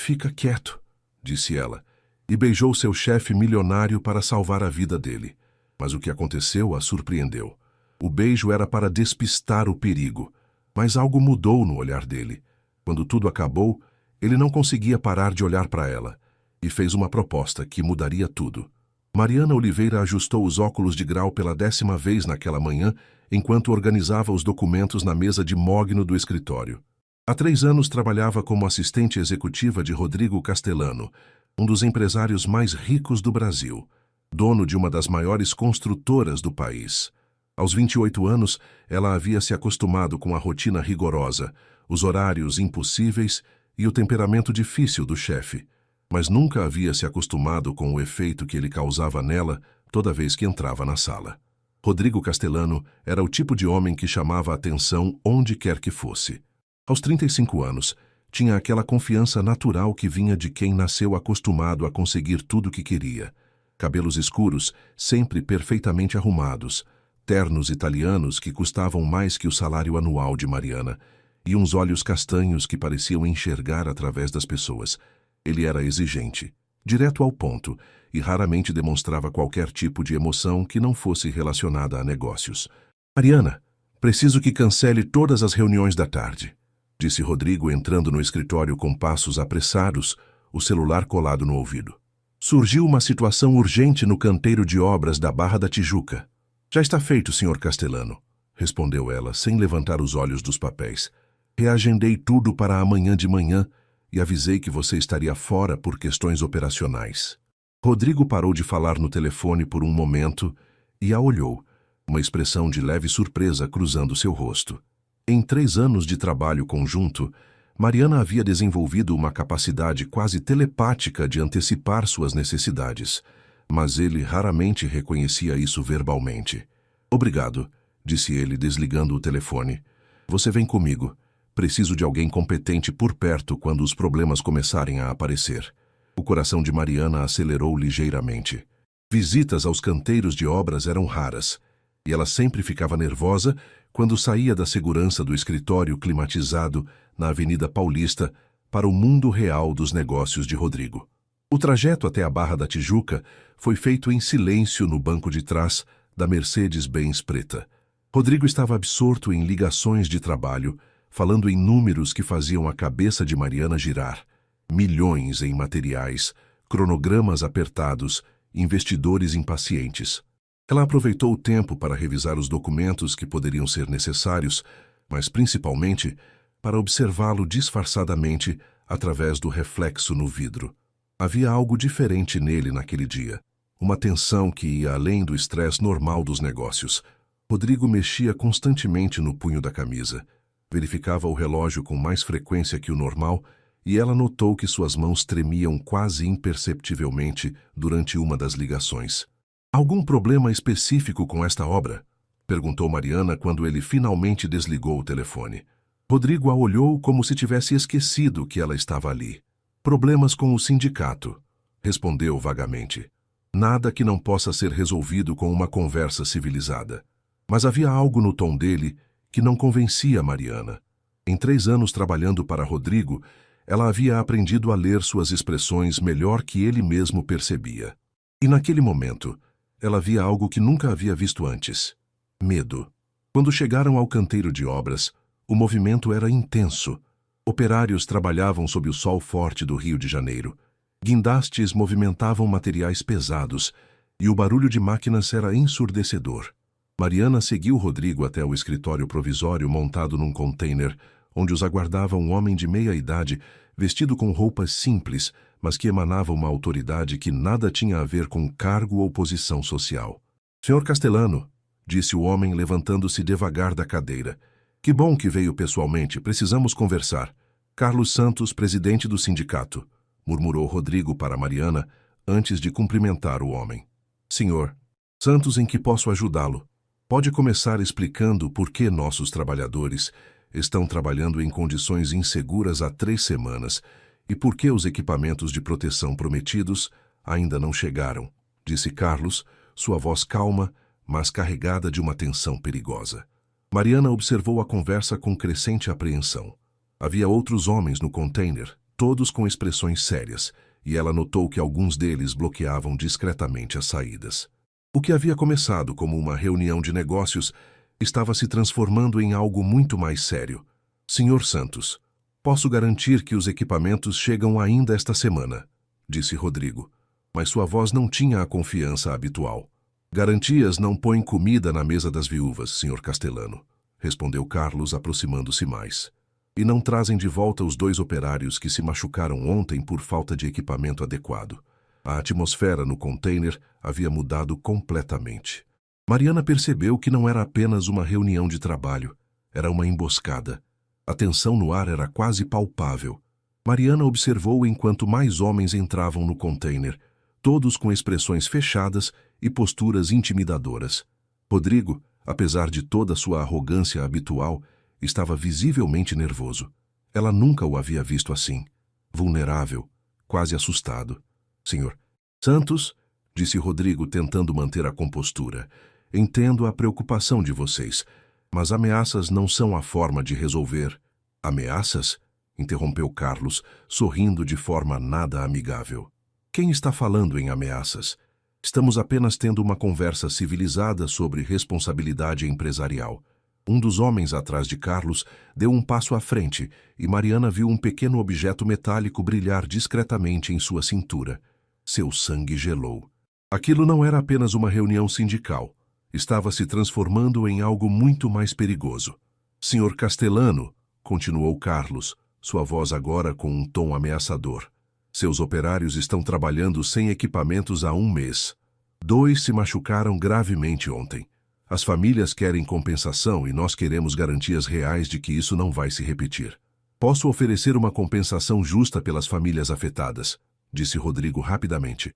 Fica quieto, disse ela, e beijou seu chefe milionário para salvar a vida dele. Mas o que aconteceu a surpreendeu. O beijo era para despistar o perigo, mas algo mudou no olhar dele. Quando tudo acabou, ele não conseguia parar de olhar para ela, e fez uma proposta que mudaria tudo. Mariana Oliveira ajustou os óculos de grau pela 10ª vez naquela manhã, enquanto organizava os documentos na mesa de mogno do escritório. Há 3 anos trabalhava como assistente executiva de Rodrigo Castellano, um dos empresários mais ricos do Brasil, dono de uma das maiores construtoras do país. Aos 28 anos, ela havia se acostumado com a rotina rigorosa, os horários impossíveis e o temperamento difícil do chefe, mas nunca havia se acostumado com o efeito que ele causava nela toda vez que entrava na sala. Rodrigo Castellano era o tipo de homem que chamava a atenção onde quer que fosse. Aos 35 anos, tinha aquela confiança natural que vinha de quem nasceu acostumado a conseguir tudo o que queria. Cabelos escuros, sempre perfeitamente arrumados, ternos italianos que custavam mais que o salário anual de Mariana, e uns olhos castanhos que pareciam enxergar através das pessoas. Ele era exigente, direto ao ponto, e raramente demonstrava qualquer tipo de emoção que não fosse relacionada a negócios. Mariana, preciso que cancele todas as reuniões da tarde, disse Rodrigo entrando no escritório com passos apressados, o celular colado no ouvido. Surgiu uma situação urgente no canteiro de obras da Barra da Tijuca. Já está feito, Sr. Castellano, respondeu ela, sem levantar os olhos dos papéis. Reagendei tudo para amanhã de manhã e avisei que você estaria fora por questões operacionais. Rodrigo parou de falar no telefone por um momento e a olhou, uma expressão de leve surpresa cruzando seu rosto. Em 3 anos de trabalho conjunto, Mariana havia desenvolvido uma capacidade quase telepática de antecipar suas necessidades, mas ele raramente reconhecia isso verbalmente. Obrigado, disse ele desligando o telefone. Você vem comigo. Preciso de alguém competente por perto quando os problemas começarem a aparecer. O coração de Mariana acelerou ligeiramente. Visitas aos canteiros de obras eram raras, e ela sempre ficava nervosa quando saía da segurança do escritório climatizado na Avenida Paulista para o mundo real dos negócios de Rodrigo. O trajeto até a Barra da Tijuca foi feito em silêncio no banco de trás da Mercedes-Benz preta. Rodrigo estava absorto em ligações de trabalho, falando em números que faziam a cabeça de Mariana girar. Milhões em materiais, cronogramas apertados, investidores impacientes. Ela aproveitou o tempo para revisar os documentos que poderiam ser necessários, mas principalmente para observá-lo disfarçadamente através do reflexo no vidro. Havia algo diferente nele naquele dia, uma tensão que ia além do estresse normal dos negócios. Rodrigo mexia constantemente no punho da camisa, verificava o relógio com mais frequência que o normal e ela notou que suas mãos tremiam quase imperceptivelmente durante uma das ligações. Algum problema específico com esta obra? Perguntou Mariana quando ele finalmente desligou o telefone. Rodrigo a olhou como se tivesse esquecido que ela estava ali. Problemas com o sindicato, respondeu vagamente. Nada que não possa ser resolvido com uma conversa civilizada. Mas havia algo no tom dele que não convencia Mariana. Em 3 anos trabalhando para Rodrigo, ela havia aprendido a ler suas expressões melhor que ele mesmo percebia. E naquele momento, ela via algo que nunca havia visto antes. Medo. Quando chegaram ao canteiro de obras, o movimento era intenso. Operários trabalhavam sob o sol forte do Rio de Janeiro. Guindastes movimentavam materiais pesados, e o barulho de máquinas era ensurdecedor. Mariana seguiu Rodrigo até o escritório provisório montado num container, onde os aguardava um homem de meia-idade, vestido com roupas simples, mas que emanava uma autoridade que nada tinha a ver com cargo ou posição social. Sr. Castellano, disse o homem levantando-se devagar da cadeira. Que bom que veio pessoalmente, precisamos conversar. Carlos Santos, presidente do sindicato, murmurou Rodrigo para Mariana, antes de cumprimentar o homem. Senhor, Santos, em que posso ajudá-lo? Pode começar explicando por que nossos trabalhadores estão trabalhando em condições inseguras há 3 semanas e por que os equipamentos de proteção prometidos ainda não chegaram, disse Carlos, sua voz calma, mas carregada de uma tensão perigosa. Mariana observou a conversa com crescente apreensão. Havia outros homens no container, todos com expressões sérias, e ela notou que alguns deles bloqueavam discretamente as saídas. O que havia começado como uma reunião de negócios estava se transformando em algo muito mais sério. Senhor Santos, posso garantir que os equipamentos chegam ainda esta semana, disse Rodrigo, mas sua voz não tinha a confiança habitual. Garantias não põem comida na mesa das viúvas, Sr. Castelano, respondeu Carlos, aproximando-se mais. E não trazem de volta os 2 operários que se machucaram ontem por falta de equipamento adequado. A atmosfera no container havia mudado completamente. Mariana percebeu que não era apenas uma reunião de trabalho, era uma emboscada. A tensão no ar era quase palpável. Mariana observou enquanto mais homens entravam no container, todos com expressões fechadas e posturas intimidadoras. Rodrigo, apesar de toda sua arrogância habitual, estava visivelmente nervoso. Ela nunca o havia visto assim, vulnerável, quase assustado. Senhor Santos, disse Rodrigo tentando manter a compostura, entendo a preocupação de vocês, mas ameaças não são a forma de resolver. Ameaças? Interrompeu Carlos, sorrindo de forma nada amigável. Quem está falando em ameaças? Estamos apenas tendo uma conversa civilizada sobre responsabilidade empresarial. Um dos homens atrás de Carlos deu um passo à frente e Mariana viu um pequeno objeto metálico brilhar discretamente em sua cintura. Seu sangue gelou. Aquilo não era apenas uma reunião sindical. Estava se transformando em algo muito mais perigoso. Senhor Castelano, continuou Carlos, sua voz agora com um tom ameaçador. Seus operários estão trabalhando sem equipamentos há 1 mês. 2 se machucaram gravemente ontem. As famílias querem compensação e nós queremos garantias reais de que isso não vai se repetir. Posso oferecer uma compensação justa pelas famílias afetadas, disse Rodrigo rapidamente.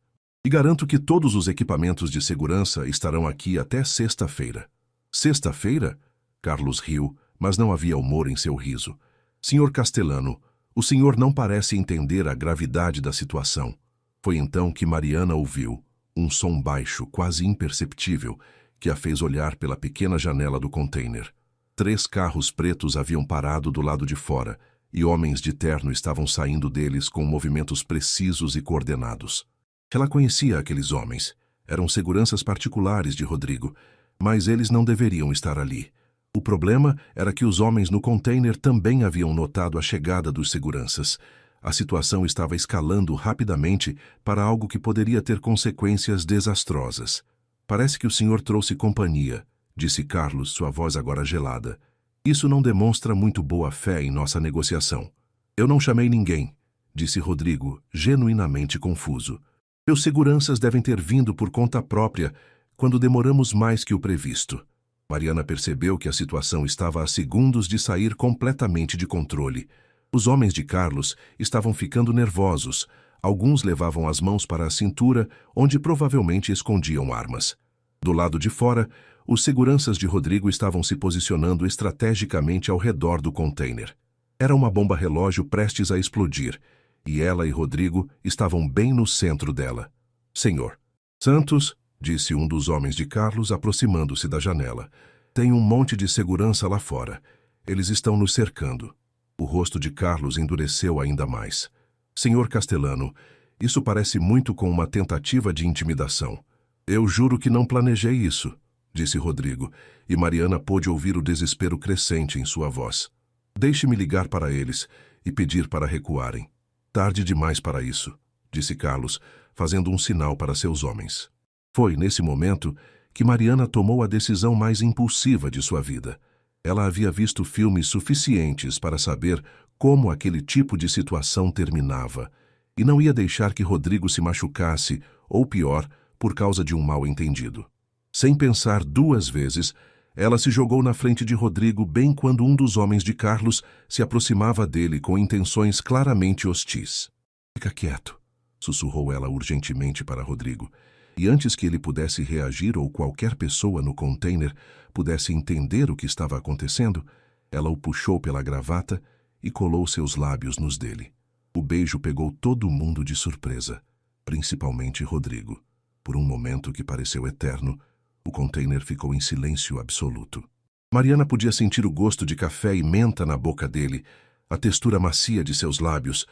E garanto que todos os equipamentos de segurança estarão aqui até sexta-feira. Sexta-feira? Carlos riu, mas não havia humor em seu riso. Senhor Castelano, o senhor não parece entender a gravidade da situação. Foi então que Mariana ouviu um som baixo, quase imperceptível, que a fez olhar pela pequena janela do container. 3 carros pretos haviam parado do lado de fora, e homens de terno estavam saindo deles com movimentos precisos e coordenados. Ela conhecia aqueles homens. Eram seguranças particulares de Rodrigo, mas eles não deveriam estar ali. O problema era que os homens no container também haviam notado a chegada dos seguranças. A situação estava escalando rapidamente para algo que poderia ter consequências desastrosas. Parece que o senhor trouxe companhia, disse Carlos, sua voz agora gelada. Isso não demonstra muito boa fé em nossa negociação. Eu não chamei ninguém, disse Rodrigo, genuinamente confuso. Meus seguranças devem ter vindo por conta própria quando demoramos mais que o previsto. Mariana percebeu que a situação estava a segundos de sair completamente de controle. Os homens de Carlos estavam ficando nervosos. Alguns levavam as mãos para a cintura, onde provavelmente escondiam armas. Do lado de fora, os seguranças de Rodrigo estavam se posicionando estrategicamente ao redor do container. Era uma bomba-relógio prestes a explodir, e ela e Rodrigo estavam bem no centro dela. Senhor Santos, disse um dos homens de Carlos, aproximando-se da janela. Tem um monte de segurança lá fora. Eles estão nos cercando. O rosto de Carlos endureceu ainda mais. Senhor Castelano, isso parece muito com uma tentativa de intimidação. Eu juro que não planejei isso, disse Rodrigo, e Mariana pôde ouvir o desespero crescente em sua voz. Deixe-me ligar para eles e pedir para recuarem. Tarde demais para isso, disse Carlos, fazendo um sinal para seus homens. Foi nesse momento que Mariana tomou a decisão mais impulsiva de sua vida. Ela havia visto filmes suficientes para saber como aquele tipo de situação terminava, e não ia deixar que Rodrigo se machucasse, ou pior, por causa de um mal-entendido. Sem pensar 2 vezes, ela se jogou na frente de Rodrigo bem quando um dos homens de Carlos se aproximava dele com intenções claramente hostis. Fica quieto, sussurrou ela urgentemente para Rodrigo, e antes que ele pudesse reagir ou qualquer pessoa no container pudesse entender o que estava acontecendo, ela o puxou pela gravata e colou seus lábios nos dele. O beijo pegou todo mundo de surpresa, principalmente Rodrigo. Por um momento que pareceu eterno, o container ficou em silêncio absoluto. Mariana podia sentir o gosto de café e menta na boca dele, a textura macia de seus lábios,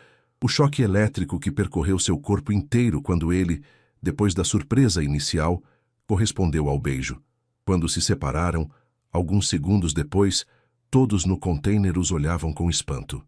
O choque elétrico que percorreu seu corpo inteiro quando ele, depois da surpresa inicial, correspondeu ao beijo. Quando se separaram, alguns segundos depois, todos no container os olhavam com espanto.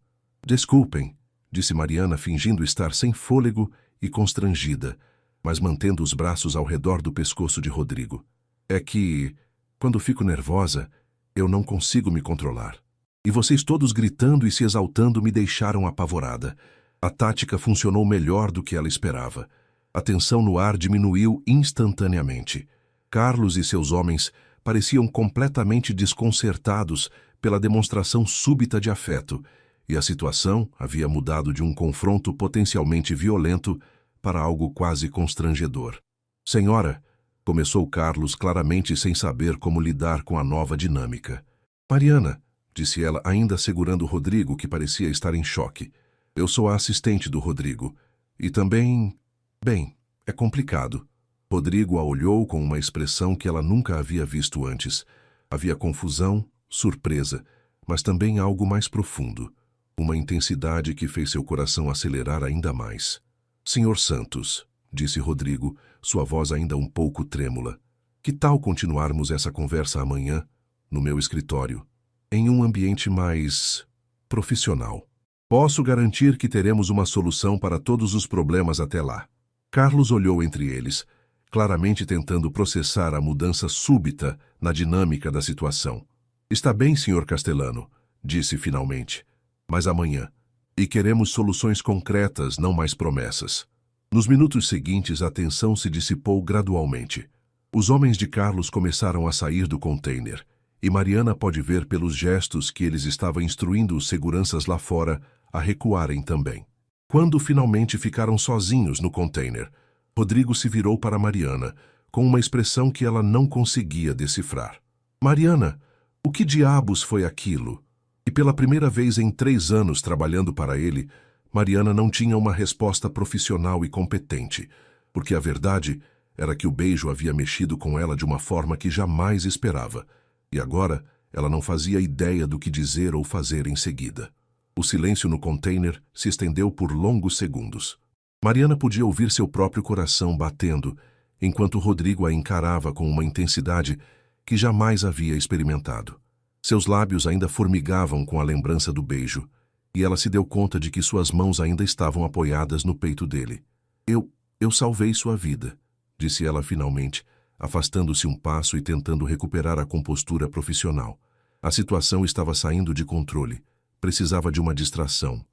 Desculpem, disse Mariana fingindo estar sem fôlego e constrangida, mas mantendo os braços ao redor do pescoço de Rodrigo. É que, quando fico nervosa, eu não consigo me controlar. E vocês todos gritando e se exaltando me deixaram apavorada. A tática funcionou melhor do que ela esperava. A tensão no ar diminuiu instantaneamente. Carlos e seus homens pareciam completamente desconcertados pela demonstração súbita de afeto, e a situação havia mudado de um confronto potencialmente violento para algo quase constrangedor. Senhora, começou Carlos claramente sem saber como lidar com a nova dinâmica. Mariana, disse ela ainda segurando Rodrigo, que parecia estar em choque. Eu sou a assistente do Rodrigo. E também... Bem, é complicado. Rodrigo a olhou com uma expressão que ela nunca havia visto antes. Havia confusão, surpresa, mas também algo mais profundo. Uma intensidade que fez seu coração acelerar ainda mais. Senhor Santos, disse Rodrigo, sua voz ainda um pouco trêmula. Que tal continuarmos essa conversa amanhã, no meu escritório, em um ambiente mais profissional? Posso garantir que teremos uma solução para todos os problemas até lá. Carlos olhou entre eles, claramente tentando processar a mudança súbita na dinâmica da situação. Está bem, senhor Castellano, disse finalmente. Mas amanhã. E queremos soluções concretas, não mais promessas. Nos minutos seguintes, a tensão se dissipou gradualmente. Os homens de Carlos começaram a sair do container, e Mariana pode ver pelos gestos que eles estavam instruindo os seguranças lá fora a recuarem também. Quando finalmente ficaram sozinhos no container, Rodrigo se virou para Mariana, com uma expressão que ela não conseguia decifrar. Mariana, o que diabos foi aquilo? E pela primeira vez em 3 anos trabalhando para ele, Mariana não tinha uma resposta profissional e competente, porque a verdade era que o beijo havia mexido com ela de uma forma que jamais esperava, e agora ela não fazia ideia do que dizer ou fazer em seguida. O silêncio no container se estendeu por longos segundos. Mariana podia ouvir seu próprio coração batendo, enquanto Rodrigo a encarava com uma intensidade que jamais havia experimentado. Seus lábios ainda formigavam com a lembrança do beijo, e ela se deu conta de que suas mãos ainda estavam apoiadas no peito dele. Eu salvei sua vida, disse ela finalmente, afastando-se um passo e tentando recuperar a compostura profissional. A situação estava saindo de controle. Precisava de uma distração.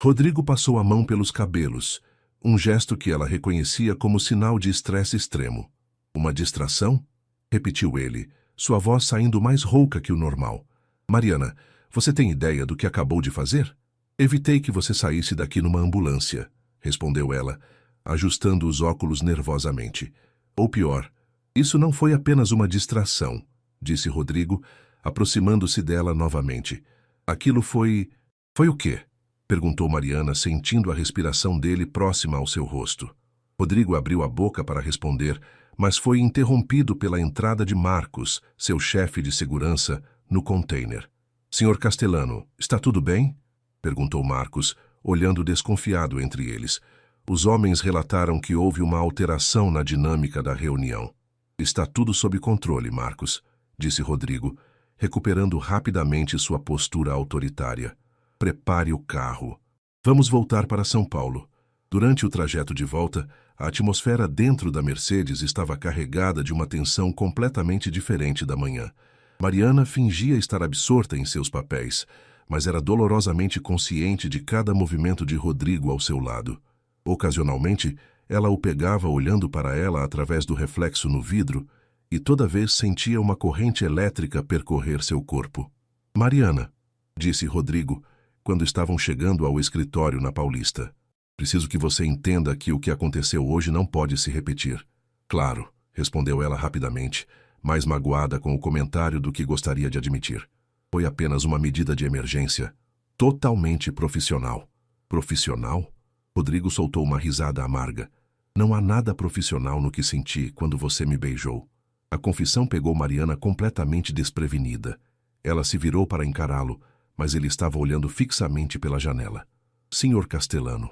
Rodrigo passou a mão pelos cabelos, um gesto que ela reconhecia como sinal de estresse extremo. Uma distração? Repetiu ele, sua voz saindo mais rouca que o normal. Mariana, você tem ideia do que acabou de fazer? Evitei que você saísse daqui numa ambulância, respondeu ela, ajustando os óculos nervosamente. Ou pior, isso não foi apenas uma distração, disse Rodrigo, aproximando-se dela novamente. Aquilo foi... Foi o quê? Perguntou Mariana, sentindo a respiração dele próxima ao seu rosto. Rodrigo abriu a boca para responder, mas foi interrompido pela entrada de Marcos, seu chefe de segurança, no container. Senhor Castellano, está tudo bem? Perguntou Marcos, olhando desconfiado entre eles. Os homens relataram que houve uma alteração na dinâmica da reunião. Está tudo sob controle, Marcos, disse Rodrigo, recuperando rapidamente sua postura autoritária. Prepare o carro. Vamos voltar para São Paulo. Durante o trajeto de volta, a atmosfera dentro da Mercedes estava carregada de uma tensão completamente diferente da manhã. Mariana fingia estar absorta em seus papéis, mas era dolorosamente consciente de cada movimento de Rodrigo ao seu lado. Ocasionalmente, ela o pegava olhando para ela através do reflexo no vidro e toda vez sentia uma corrente elétrica percorrer seu corpo. Mariana, disse Rodrigo, quando estavam chegando ao escritório na Paulista. Preciso que você entenda que o que aconteceu hoje não pode se repetir. Claro, respondeu ela rapidamente, mais magoada com o comentário do que gostaria de admitir. Foi apenas uma medida de emergência, totalmente profissional. Profissional? Rodrigo soltou uma risada amarga. Não há nada profissional no que senti quando você me beijou. A confissão pegou Mariana completamente desprevenida. Ela se virou para encará-lo, mas ele estava olhando fixamente pela janela. Senhor Castellano,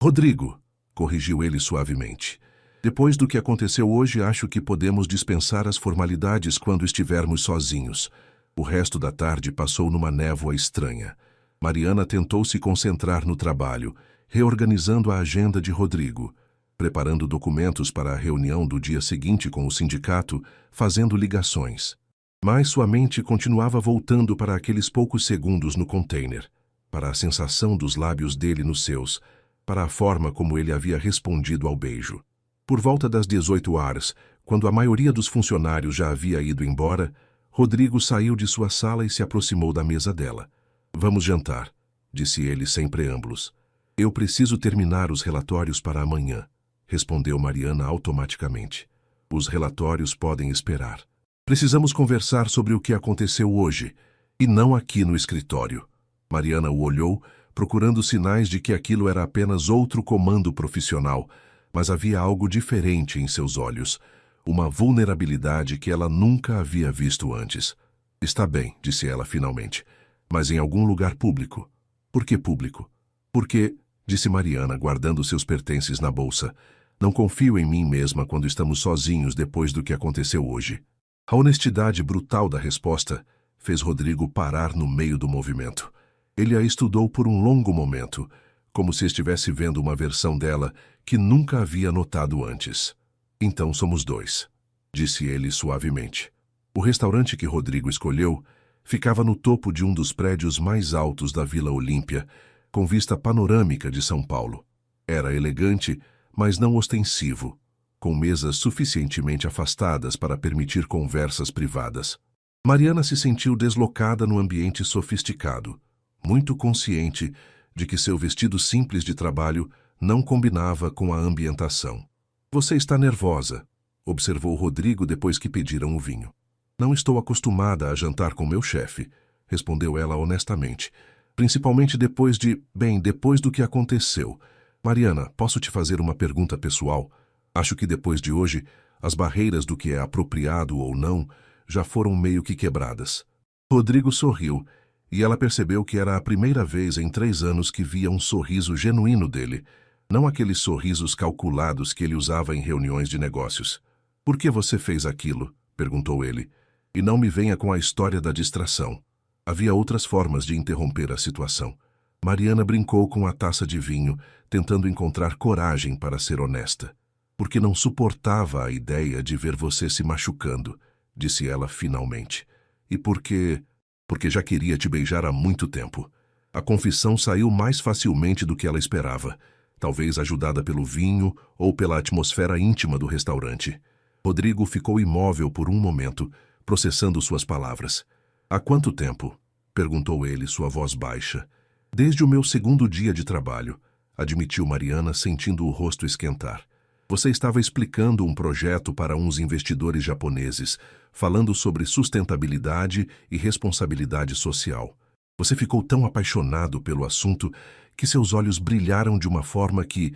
Rodrigo, corrigiu ele suavemente. Depois do que aconteceu hoje, acho que podemos dispensar as formalidades quando estivermos sozinhos. O resto da tarde passou numa névoa estranha. Mariana tentou se concentrar no trabalho, reorganizando a agenda de Rodrigo, preparando documentos para a reunião do dia seguinte com o sindicato, fazendo ligações. Mas sua mente continuava voltando para aqueles poucos segundos no container, para a sensação dos lábios dele nos seus, para a forma como ele havia respondido ao beijo. Por volta das 18 horas, quando a maioria dos funcionários já havia ido embora, Rodrigo saiu de sua sala e se aproximou da mesa dela. Vamos jantar, disse ele sem preâmbulos. Eu preciso terminar os relatórios para amanhã, respondeu Mariana automaticamente. Os relatórios podem esperar. Precisamos conversar sobre o que aconteceu hoje, e não aqui no escritório. Mariana o olhou, procurando sinais de que aquilo era apenas outro comando profissional, mas havia algo diferente em seus olhos, uma vulnerabilidade que ela nunca havia visto antes. Está bem, disse ela finalmente, mas em algum lugar público. Por que público? Porque, disse Mariana, guardando seus pertences na bolsa, não confio em mim mesma quando estamos sozinhos depois do que aconteceu hoje. A honestidade brutal da resposta fez Rodrigo parar no meio do movimento. Ele a estudou por um longo momento, como se estivesse vendo uma versão dela que nunca havia notado antes. Então somos dois, disse ele suavemente. O restaurante que Rodrigo escolheu ficava no topo de um dos prédios mais altos da Vila Olímpia, com vista panorâmica de São Paulo. Era elegante, mas não ostensivo, com mesas suficientemente afastadas para permitir conversas privadas. Mariana se sentiu deslocada no ambiente sofisticado, muito consciente de que seu vestido simples de trabalho não combinava com a ambientação. Você está nervosa, observou Rodrigo depois que pediram o vinho. Não estou acostumada a jantar com meu chefe, respondeu ela honestamente, principalmente depois do que aconteceu. Mariana, posso te fazer uma pergunta pessoal? Acho que depois de hoje, as barreiras do que é apropriado ou não já foram meio que quebradas. Rodrigo sorriu, e ela percebeu que era a primeira vez em 3 anos que via um sorriso genuíno dele, não aqueles sorrisos calculados que ele usava em reuniões de negócios. Por que você fez aquilo? Perguntou ele. E não me venha com a história da distração. Havia outras formas de interromper a situação. Mariana brincou com a taça de vinho, tentando encontrar coragem para ser honesta. Porque não suportava a ideia de ver você se machucando, disse ela finalmente. E porque já queria te beijar há muito tempo. A confissão saiu mais facilmente do que ela esperava, talvez ajudada pelo vinho ou pela atmosfera íntima do restaurante. Rodrigo ficou imóvel por um momento, processando suas palavras. Há quanto tempo? Perguntou ele, sua voz baixa. Desde o meu 2º dia de trabalho, admitiu Mariana, sentindo o rosto esquentar. Você estava explicando um projeto para uns investidores japoneses, falando sobre sustentabilidade e responsabilidade social. Você ficou tão apaixonado pelo assunto que seus olhos brilharam de uma forma que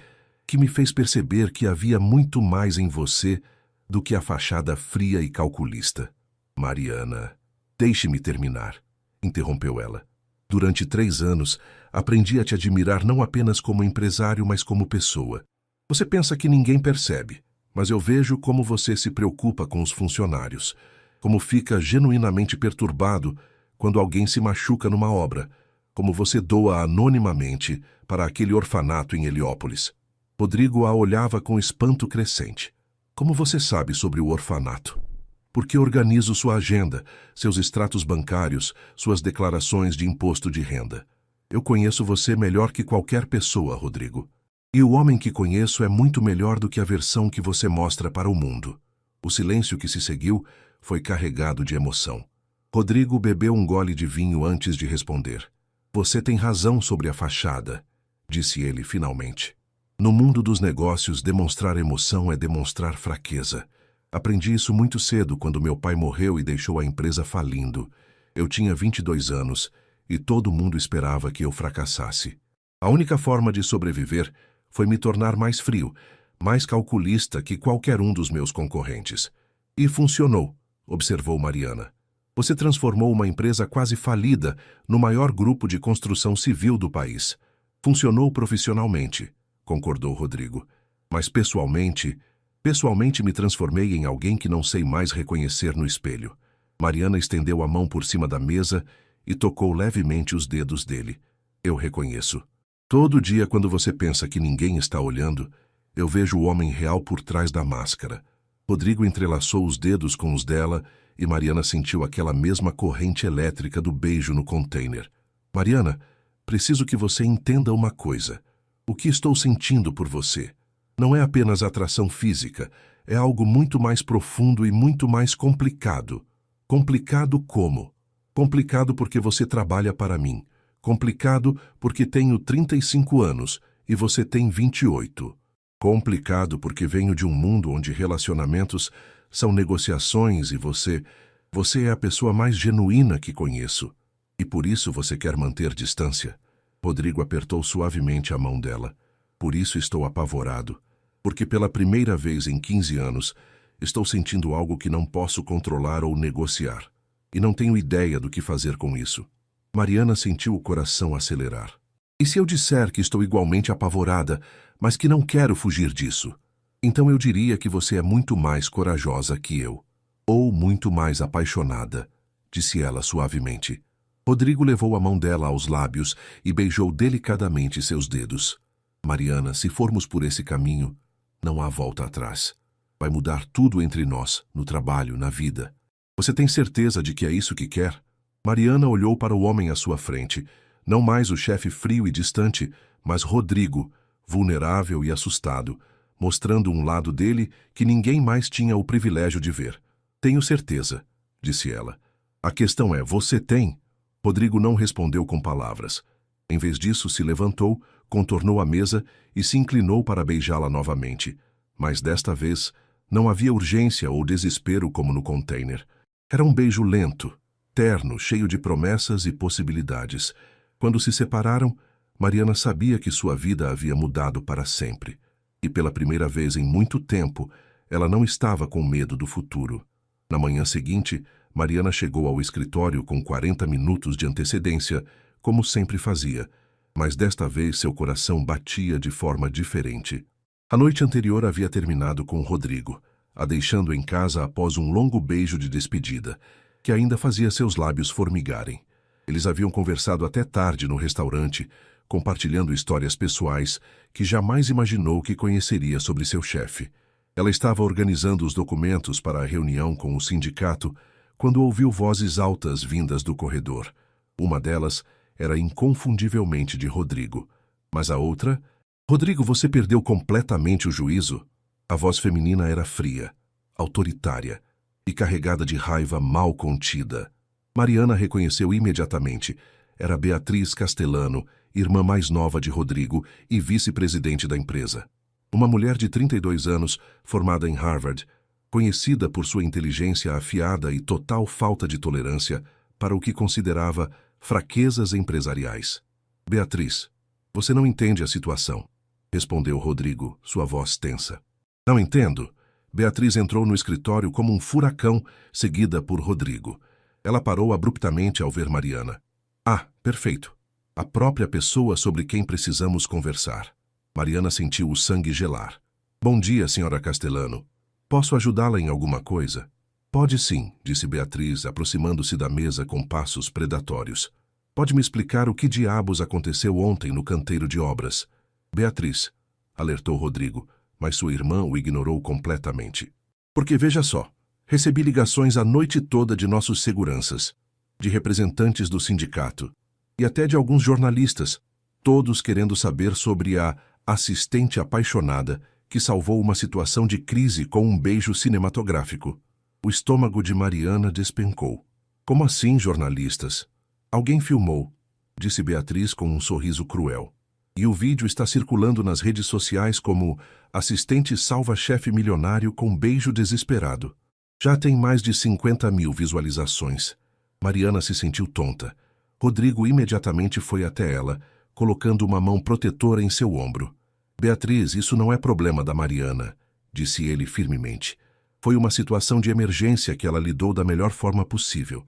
me fez perceber que havia muito mais em você do que a fachada fria e calculista. Mariana, deixe-me terminar, interrompeu ela. Durante 3 anos, aprendi a te admirar não apenas como empresário, mas como pessoa. Você pensa que ninguém percebe, mas eu vejo como você se preocupa com os funcionários, como fica genuinamente perturbado quando alguém se machuca numa obra, como você doa anonimamente para aquele orfanato em Heliópolis. Rodrigo a olhava com espanto crescente. Como você sabe sobre o orfanato? Porque organizo sua agenda, seus extratos bancários, suas declarações de imposto de renda. Eu conheço você melhor que qualquer pessoa, Rodrigo. E o homem que conheço é muito melhor do que a versão que você mostra para o mundo. O silêncio que se seguiu foi carregado de emoção. Rodrigo bebeu um gole de vinho antes de responder. Você tem razão sobre a fachada, disse ele finalmente. No mundo dos negócios, demonstrar emoção é demonstrar fraqueza. Aprendi isso muito cedo quando meu pai morreu e deixou a empresa falindo. Eu tinha 22 anos e todo mundo esperava que eu fracassasse. A única forma de sobreviver foi me tornar mais frio, mais calculista que qualquer um dos meus concorrentes. E funcionou, observou Mariana. Você transformou uma empresa quase falida no maior grupo de construção civil do país. Funcionou profissionalmente. concordou Rodrigo. Mas pessoalmente me transformei em alguém que não sei mais reconhecer no espelho. Mariana estendeu a mão por cima da mesa e tocou levemente os dedos dele. Eu reconheço. Todo dia, quando você pensa que ninguém está olhando, eu vejo o homem real por trás da máscara. Rodrigo entrelaçou os dedos com os dela e Mariana sentiu aquela mesma corrente elétrica do beijo no container. Mariana, preciso que você entenda uma coisa. O que estou sentindo por você não é apenas atração física, é algo muito mais profundo e muito mais complicado. Complicado como? Complicado porque você trabalha para mim. Complicado porque tenho 35 anos e você tem 28. Complicado porque venho de um mundo onde relacionamentos são negociações e você é a pessoa mais genuína que conheço. E por isso você quer manter distância. Rodrigo apertou suavemente a mão dela. Por isso estou apavorado. Porque pela primeira vez em 15 anos, estou sentindo algo que não posso controlar ou negociar. E não tenho ideia do que fazer com isso. Mariana sentiu o coração acelerar. E se eu disser que estou igualmente apavorada, mas que não quero fugir disso? Então eu diria que você é muito mais corajosa que eu. Ou muito mais apaixonada, disse ela suavemente. Rodrigo levou a mão dela aos lábios e beijou delicadamente seus dedos. Mariana, se formos por esse caminho, não há volta atrás. Vai mudar tudo entre nós, no trabalho, na vida. Você tem certeza de que é isso que quer? Mariana olhou para o homem à sua frente. Não mais o chefe frio e distante, mas Rodrigo, vulnerável e assustado, mostrando um lado dele que ninguém mais tinha o privilégio de ver. Tenho certeza, disse ela. A questão é, você tem? Rodrigo não respondeu com palavras. Em vez disso, se levantou, contornou a mesa e se inclinou para beijá-la novamente. Mas desta vez, não havia urgência ou desespero como no container. Era um beijo lento, terno, cheio de promessas e possibilidades. Quando se separaram, Mariana sabia que sua vida havia mudado para sempre. E pela primeira vez em muito tempo, ela não estava com medo do futuro. Na manhã seguinte, Mariana chegou ao escritório com 40 minutos de antecedência, como sempre fazia, mas desta vez seu coração batia de forma diferente. A noite anterior havia terminado com Rodrigo, a deixando em casa após um longo beijo de despedida, que ainda fazia seus lábios formigarem. Eles haviam conversado até tarde no restaurante, compartilhando histórias pessoais que jamais imaginou que conheceria sobre seu chefe. Ela estava organizando os documentos para a reunião com o sindicato quando ouviu vozes altas vindas do corredor. Uma delas era inconfundivelmente de Rodrigo, mas a outra... Rodrigo, você perdeu completamente o juízo? A voz feminina era fria, autoritária e carregada de raiva mal contida. Mariana reconheceu imediatamente. Era Beatriz Castellano, irmã mais nova de Rodrigo e vice-presidente da empresa. Uma mulher de 32 anos, formada em Harvard, conhecida por sua inteligência afiada e total falta de tolerância para o que considerava fraquezas empresariais. Beatriz, você não entende a situação, respondeu Rodrigo, sua voz tensa. Não entendo. Beatriz entrou no escritório como um furacão, seguida por Rodrigo. Ela parou abruptamente ao ver Mariana. Ah, perfeito. A própria pessoa sobre quem precisamos conversar. Mariana sentiu o sangue gelar. Bom dia, senhora Castellano. Posso ajudá-la em alguma coisa? Pode sim, disse Beatriz, aproximando-se da mesa com passos predatórios. Pode me explicar o que diabos aconteceu ontem no canteiro de obras? Beatriz, alertou Rodrigo, mas sua irmã o ignorou completamente. Porque veja só, recebi ligações a noite toda de nossos seguranças, de representantes do sindicato e até de alguns jornalistas, todos querendo saber sobre a assistente apaixonada que salvou uma situação de crise com um beijo cinematográfico. O estômago de Mariana despencou. Como assim, jornalistas? Alguém filmou, disse Beatriz com um sorriso cruel. E o vídeo está circulando nas redes sociais como assistente salva chefe milionário com beijo desesperado. Já tem mais de 50.000 visualizações. Mariana se sentiu tonta. Rodrigo imediatamente foi até ela, colocando uma mão protetora em seu ombro. Beatriz, isso não é problema da Mariana, disse ele firmemente. Foi uma situação de emergência que ela lidou da melhor forma possível.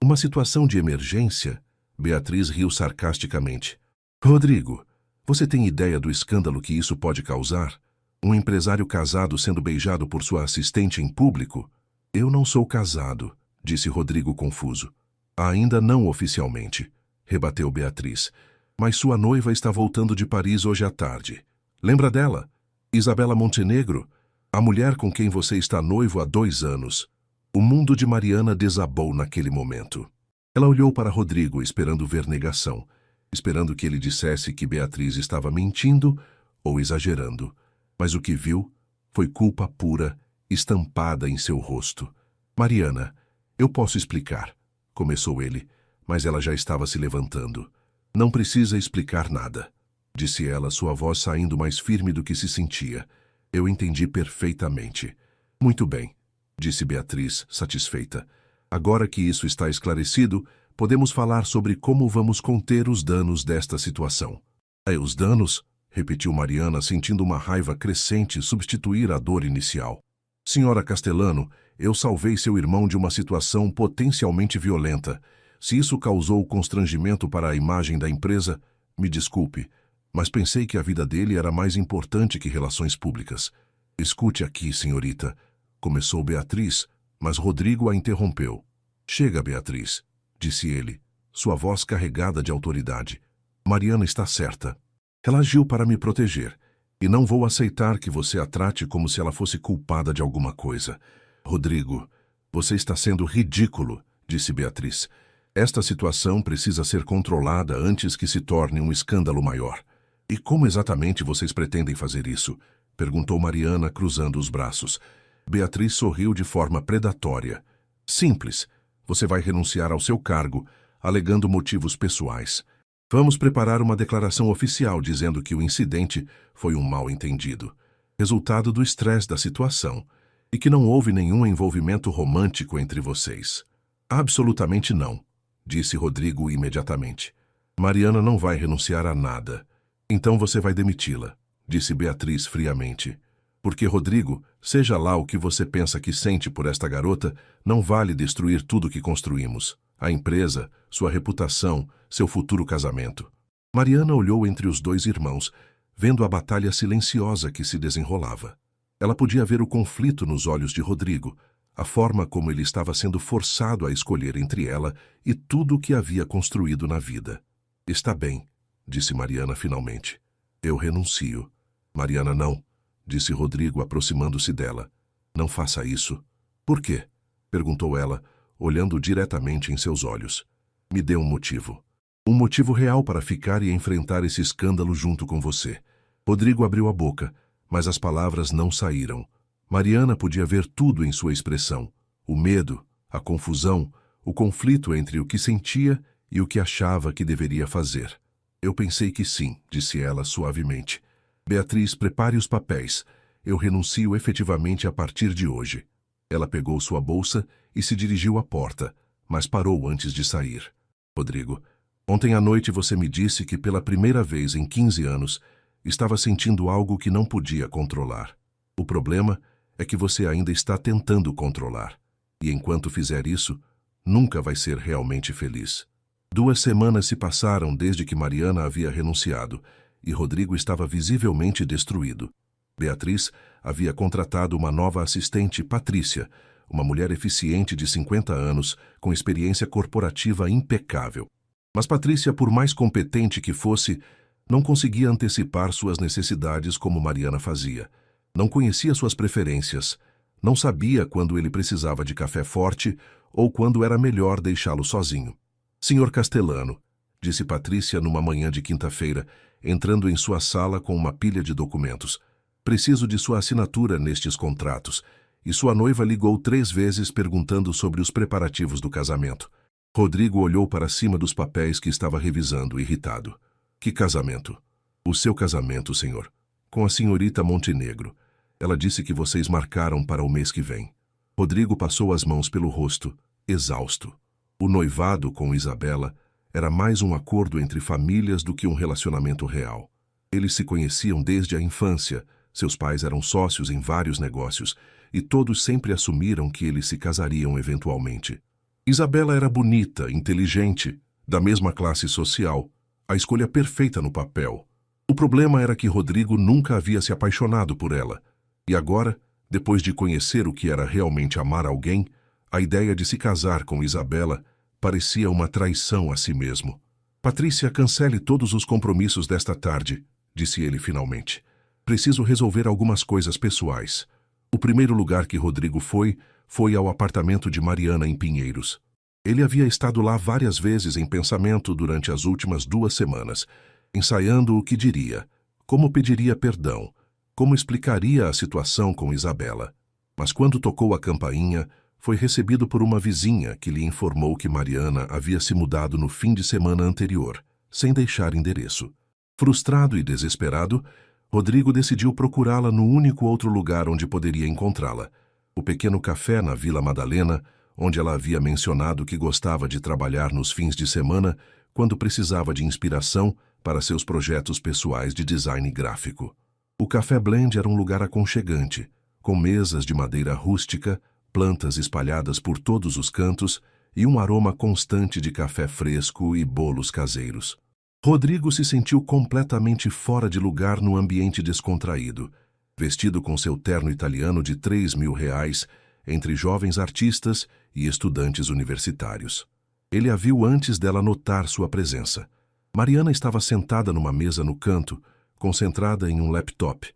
Uma situação de emergência? Beatriz riu sarcasticamente. Rodrigo, Você tem ideia do escândalo que isso pode causar? Um empresário casado sendo beijado por sua assistente em público? Eu não sou casado, disse Rodrigo confuso. Ainda não oficialmente, rebateu Beatriz. Mas sua noiva está voltando de Paris hoje à tarde. Lembra dela? Isabela Montenegro, a mulher com quem você está noivo há 2 anos. O mundo de Mariana desabou naquele momento. Ela olhou para Rodrigo esperando ver negação, esperando que ele dissesse que Beatriz estava mentindo ou exagerando. Mas o que viu foi culpa pura, estampada em seu rosto. Mariana, eu posso explicar, começou ele, mas ela já estava se levantando. Não precisa explicar nada, disse ela, sua voz saindo mais firme do que se sentia. Eu entendi perfeitamente. Muito bem, disse Beatriz, satisfeita. Agora que isso está esclarecido, podemos falar sobre como vamos conter os danos desta situação. Os danos? Repetiu Mariana, sentindo uma raiva crescente substituir a dor inicial. Senhora Castellano, eu salvei seu irmão de uma situação potencialmente violenta. Se isso causou constrangimento para a imagem da empresa, me desculpe, mas pensei que a vida dele era mais importante que relações públicas. Escute aqui, senhorita, começou Beatriz, mas Rodrigo a interrompeu. Chega, Beatriz, disse ele, sua voz carregada de autoridade. Mariana está certa. Ela agiu para me proteger, e não vou aceitar que você a trate como se ela fosse culpada de alguma coisa. Rodrigo, você está sendo ridículo, disse Beatriz. Esta situação precisa ser controlada antes que se torne um escândalo maior. E como exatamente vocês pretendem fazer isso? Perguntou Mariana, cruzando os braços. Beatriz sorriu de forma predatória. Simples. Você vai renunciar ao seu cargo, alegando motivos pessoais. Vamos preparar uma declaração oficial dizendo que o incidente foi um mal-entendido, resultado do estresse da situação, e que não houve nenhum envolvimento romântico entre vocês. Absolutamente não, disse Rodrigo imediatamente. Mariana não vai renunciar a nada. Então você vai demiti-la, disse Beatriz friamente. Porque, Rodrigo, seja lá o que você pensa que sente por esta garota, não vale destruir tudo que construímos. A empresa, sua reputação, seu futuro casamento. Mariana olhou entre os 2 irmãos, vendo a batalha silenciosa que se desenrolava. Ela podia ver o conflito nos olhos de Rodrigo, a forma como ele estava sendo forçado a escolher entre ela e tudo o que havia construído na vida. Está bem, disse Mariana finalmente. Eu renuncio. Mariana, não, disse Rodrigo aproximando-se dela. Não faça isso. Por quê? Perguntou ela, olhando diretamente em seus olhos. Me dê um motivo. Um motivo real para ficar e enfrentar esse escândalo junto com você. Rodrigo abriu a boca, mas as palavras não saíram. Mariana podia ver tudo em sua expressão. O medo, a confusão, o conflito entre o que sentia e o que achava que deveria fazer. Eu pensei que sim, disse ela suavemente. Beatriz, prepare os papéis. Eu renuncio efetivamente a partir de hoje. Ela pegou sua bolsa e se dirigiu à porta, mas parou antes de sair. Rodrigo, ontem à noite você me disse que pela primeira vez em 15 anos estava sentindo algo que não podia controlar. O problema é que você ainda está tentando controlar. E enquanto fizer isso, nunca vai ser realmente feliz. 2 semanas se passaram desde que Mariana havia renunciado e Rodrigo estava visivelmente destruído. Beatriz havia contratado uma nova assistente, Patrícia, uma mulher eficiente de 50 anos, com experiência corporativa impecável. Mas Patrícia, por mais competente que fosse, não conseguia antecipar suas necessidades como Mariana fazia. Não conhecia suas preferências, não sabia quando ele precisava de café forte ou quando era melhor deixá-lo sozinho. Senhor Castellano, disse Patrícia numa manhã de quinta-feira, entrando em sua sala com uma pilha de documentos. Preciso de sua assinatura nestes contratos. E sua noiva ligou 3 vezes perguntando sobre os preparativos do casamento. Rodrigo olhou para cima dos papéis que estava revisando, irritado. Que casamento? O seu casamento, senhor. Com a senhorita Montenegro. Ela disse que vocês marcaram para o mês que vem. Rodrigo passou as mãos pelo rosto, exausto. O noivado com Isabela era mais um acordo entre famílias do que um relacionamento real. Eles se conheciam desde a infância, seus pais eram sócios em vários negócios, e todos sempre assumiram que eles se casariam eventualmente. Isabela era bonita, inteligente, da mesma classe social, a escolha perfeita no papel. O problema era que Rodrigo nunca havia se apaixonado por ela. E agora, depois de conhecer o que era realmente amar alguém, a ideia de se casar com Isabela parecia uma traição a si mesmo. Patrícia, cancele todos os compromissos desta tarde, disse ele finalmente. Preciso resolver algumas coisas pessoais. O primeiro lugar que Rodrigo foi ao apartamento de Mariana em Pinheiros. Ele havia estado lá várias vezes em pensamento durante as últimas 2 semanas, ensaiando o que diria, como pediria perdão, como explicaria a situação com Isabela. Mas quando tocou a campainha, foi recebido por uma vizinha que lhe informou que Mariana havia se mudado no fim de semana anterior, sem deixar endereço. Frustrado e desesperado, Rodrigo decidiu procurá-la no único outro lugar onde poderia encontrá-la, o pequeno café na Vila Madalena, onde ela havia mencionado que gostava de trabalhar nos fins de semana quando precisava de inspiração para seus projetos pessoais de design gráfico. O Café Blend era um lugar aconchegante, com mesas de madeira rústica, plantas espalhadas por todos os cantos e um aroma constante de café fresco e bolos caseiros. Rodrigo se sentiu completamente fora de lugar no ambiente descontraído, vestido com seu terno italiano de R$ 3.000, entre jovens artistas e estudantes universitários. Ele a viu antes dela notar sua presença. Mariana estava sentada numa mesa no canto, concentrada em um laptop,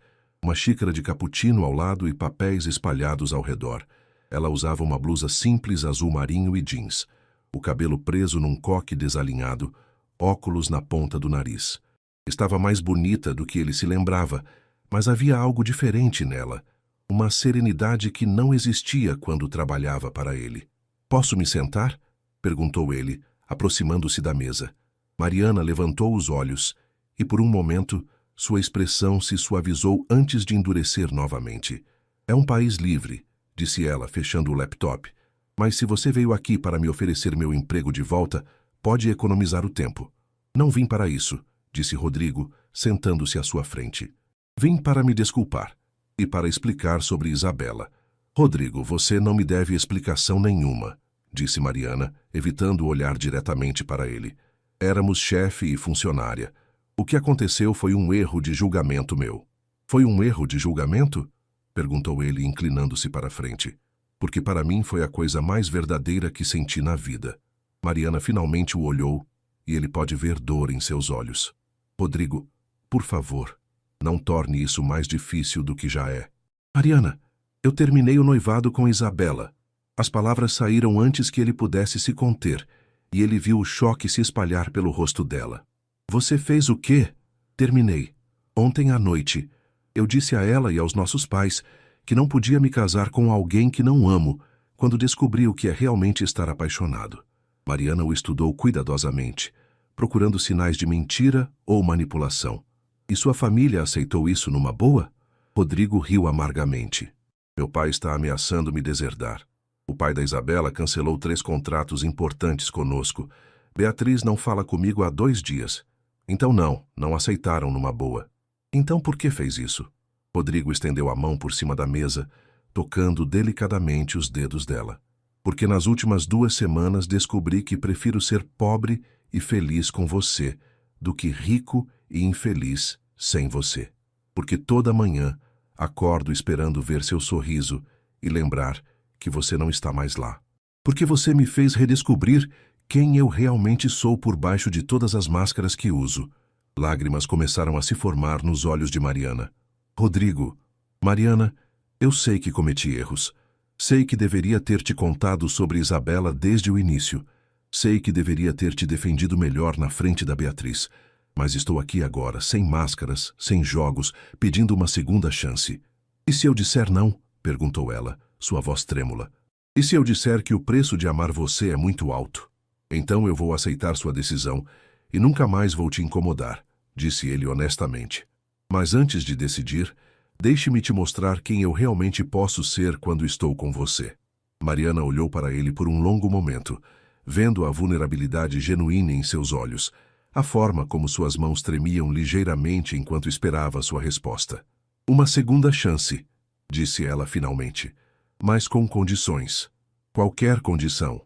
uma xícara de cappuccino ao lado e papéis espalhados ao redor. Ela usava uma blusa simples azul marinho e jeans, o cabelo preso num coque desalinhado, óculos na ponta do nariz. Estava mais bonita do que ele se lembrava, mas havia algo diferente nela, uma serenidade que não existia quando trabalhava para ele. "Posso me sentar?" perguntou ele, aproximando-se da mesa. Mariana levantou os olhos e, por um momento, sua expressão se suavizou antes de endurecer novamente. "É um país livre", disse ela, fechando o laptop. "Mas se você veio aqui para me oferecer meu emprego de volta, pode economizar o tempo." "Não vim para isso", disse Rodrigo, sentando-se à sua frente. "Vim para me desculpar e para explicar sobre Isabela." "Rodrigo, você não me deve explicação nenhuma", disse Mariana, evitando olhar diretamente para ele. "Éramos chefe e funcionária. O que aconteceu foi um erro de julgamento meu." "Foi um erro de julgamento?" perguntou ele, inclinando-se para a frente. "Porque para mim foi a coisa mais verdadeira que senti na vida." Mariana finalmente o olhou e ele pode ver dor em seus olhos. "Rodrigo, por favor, não torne isso mais difícil do que já é." "Mariana, eu terminei o noivado com Isabela." As palavras saíram antes que ele pudesse se conter, e ele viu o choque se espalhar pelo rosto dela. "Você fez o quê?" "Terminei. Ontem à noite. Eu disse a ela e aos nossos pais que não podia me casar com alguém que não amo, quando descobri o que é realmente estar apaixonado." Mariana o estudou cuidadosamente, procurando sinais de mentira ou manipulação. "E sua família aceitou isso numa boa?" Rodrigo riu amargamente. "Meu pai está ameaçando me deserdar. O pai da Isabela cancelou 3 contratos importantes conosco. Beatriz não fala comigo há 2 dias. Então não aceitaram numa boa." "Então por que fez isso?" Rodrigo estendeu a mão por cima da mesa, tocando delicadamente os dedos dela. "Porque nas últimas 2 semanas descobri que prefiro ser pobre e feliz com você do que rico e infeliz sem você. Porque toda manhã acordo esperando ver seu sorriso e lembrar que você não está mais lá. Porque você me fez redescobrir quem eu realmente sou por baixo de todas as máscaras que uso." Lágrimas começaram a se formar nos olhos de Mariana. "Rodrigo, Mariana, eu sei que cometi erros. Sei que deveria ter te contado sobre Isabela desde o início. Sei que deveria ter te defendido melhor na frente da Beatriz. Mas estou aqui agora, sem máscaras, sem jogos, pedindo uma segunda chance." "E se eu disser não?" perguntou ela, sua voz trêmula. "E se eu disser que o preço de amar você é muito alto? Então eu vou aceitar sua decisão e nunca mais vou te incomodar", disse ele honestamente. "Mas antes de decidir, deixe-me te mostrar quem eu realmente posso ser quando estou com você." Mariana olhou para ele por um longo momento, vendo a vulnerabilidade genuína em seus olhos, a forma como suas mãos tremiam ligeiramente enquanto esperava sua resposta. "Uma segunda chance", disse ela finalmente, "mas com condições. Qualquer condição.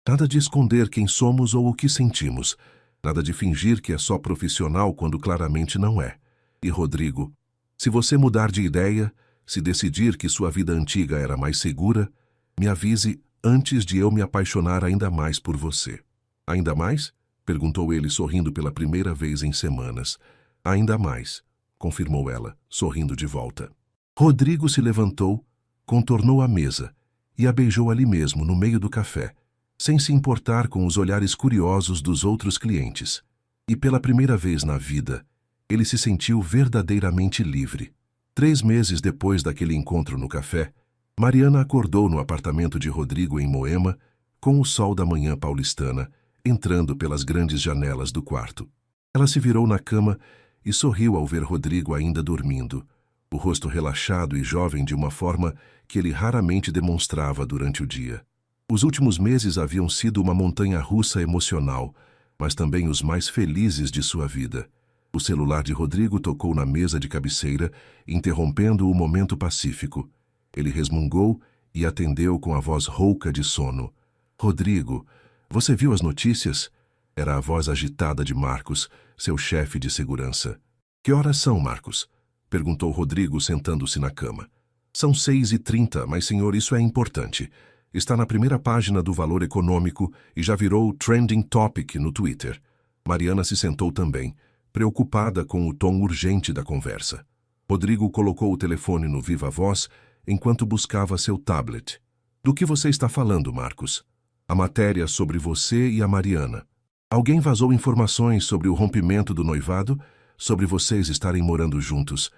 Nada de esconder quem somos ou o que sentimos. Nada de fingir que é só profissional quando claramente não é. E Rodrigo, se você mudar de ideia, se decidir que sua vida antiga era mais segura, me avise antes de eu me apaixonar ainda mais por você. Ainda mais? Perguntou ele, sorrindo pela primeira vez em semanas. Ainda mais, confirmou ela, sorrindo de volta. Rodrigo se levantou, contornou a mesa e a beijou ali mesmo, no meio do café, sem se importar com os olhares curiosos dos outros clientes. E pela primeira vez na vida, ele se sentiu verdadeiramente livre. 3 meses depois daquele encontro no café, Mariana acordou no apartamento de Rodrigo em Moema, com o sol da manhã paulistana entrando pelas grandes janelas do quarto. Ela se virou na cama e sorriu ao ver Rodrigo ainda dormindo, o rosto relaxado e jovem de uma forma que ele raramente demonstrava durante o dia. Os últimos meses haviam sido uma montanha-russa emocional, mas também os mais felizes de sua vida. O celular de Rodrigo tocou na mesa de cabeceira, interrompendo o momento pacífico. Ele resmungou e atendeu com a voz rouca de sono. Rodrigo, você viu as notícias? Era a voz agitada de Marcos, seu chefe de segurança. Que horas são, Marcos? Perguntou Rodrigo, sentando-se na cama. São 6h30, mas senhor, isso é importante. Está na primeira página do Valor Econômico e já virou trending topic no Twitter. Mariana se sentou também, preocupada com o tom urgente da conversa. Rodrigo colocou o telefone no viva-voz enquanto buscava seu tablet. Do que você está falando, Marcos? A matéria sobre você e a Mariana. Alguém vazou informações sobre o rompimento do noivado, sobre vocês estarem morando juntos,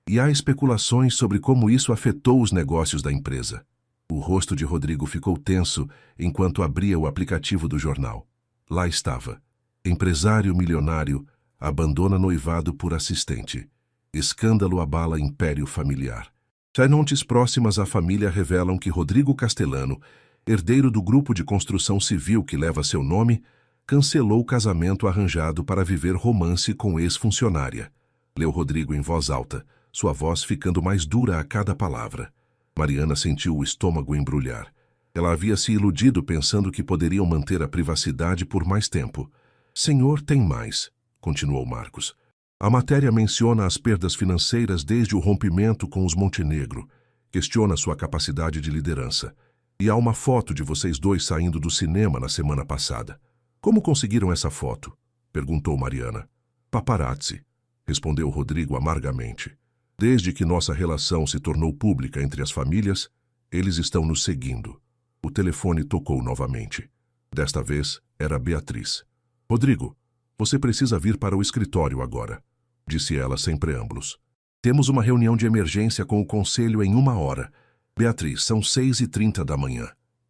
e há especulações sobre como isso afetou os negócios da empresa. O rosto de Rodrigo ficou tenso enquanto abria o aplicativo do jornal. Lá estava. Empresário milionário abandona noivado por assistente. Escândalo abala império familiar. Fontes próximas à família revelam que Rodrigo Castellano, herdeiro do grupo de construção civil que leva seu nome, cancelou o casamento arranjado para viver romance com ex-funcionária. Leu Rodrigo em voz alta, sua voz ficando mais dura a cada palavra. Mariana sentiu o estômago embrulhar. Ela havia se iludido pensando que poderiam manter a privacidade por mais tempo. Senhor, tem mais, continuou Marcos. A matéria menciona as perdas financeiras desde o rompimento com os Montenegro. Questiona sua capacidade de liderança. E há uma foto de vocês dois saindo do cinema na semana passada. Como conseguiram essa foto? Perguntou Mariana. Paparazzi, respondeu Rodrigo amargamente. Desde que nossa relação se tornou pública entre as famílias, eles estão nos seguindo. O telefone tocou novamente. Desta vez era Beatriz. Rodrigo, você precisa vir para o escritório agora, disse ela sem preâmbulos. Temos uma reunião de emergência com o conselho em 1 hora. Beatriz, são 6h30 da manhã.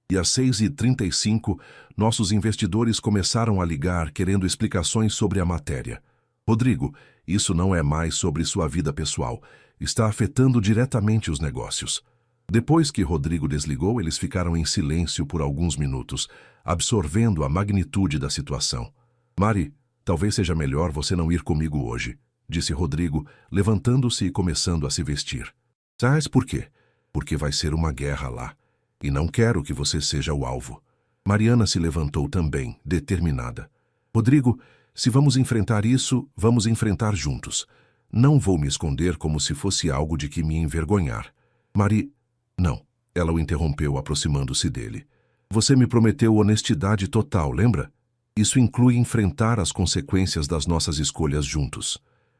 E às 6h35, nossos investidores começaram a ligar querendo explicações sobre a matéria. Rodrigo, isso não é mais sobre sua vida pessoal. Está afetando diretamente os negócios. Depois que Rodrigo desligou, eles ficaram em silêncio por alguns minutos, absorvendo a magnitude da situação. Mari, talvez seja melhor você não ir comigo hoje, disse Rodrigo, levantando-se e começando a se vestir. Sabes por quê? Porque vai ser uma guerra lá, e não quero que você seja o alvo. Mariana se levantou também, determinada. Rodrigo, se vamos enfrentar isso, vamos enfrentar juntos. Não vou me esconder como se fosse algo de que me envergonhar. Mari... Não, ela o interrompeu, aproximando-se dele. Você me prometeu honestidade total, lembra? Isso inclui enfrentar as consequências das nossas escolhas juntos.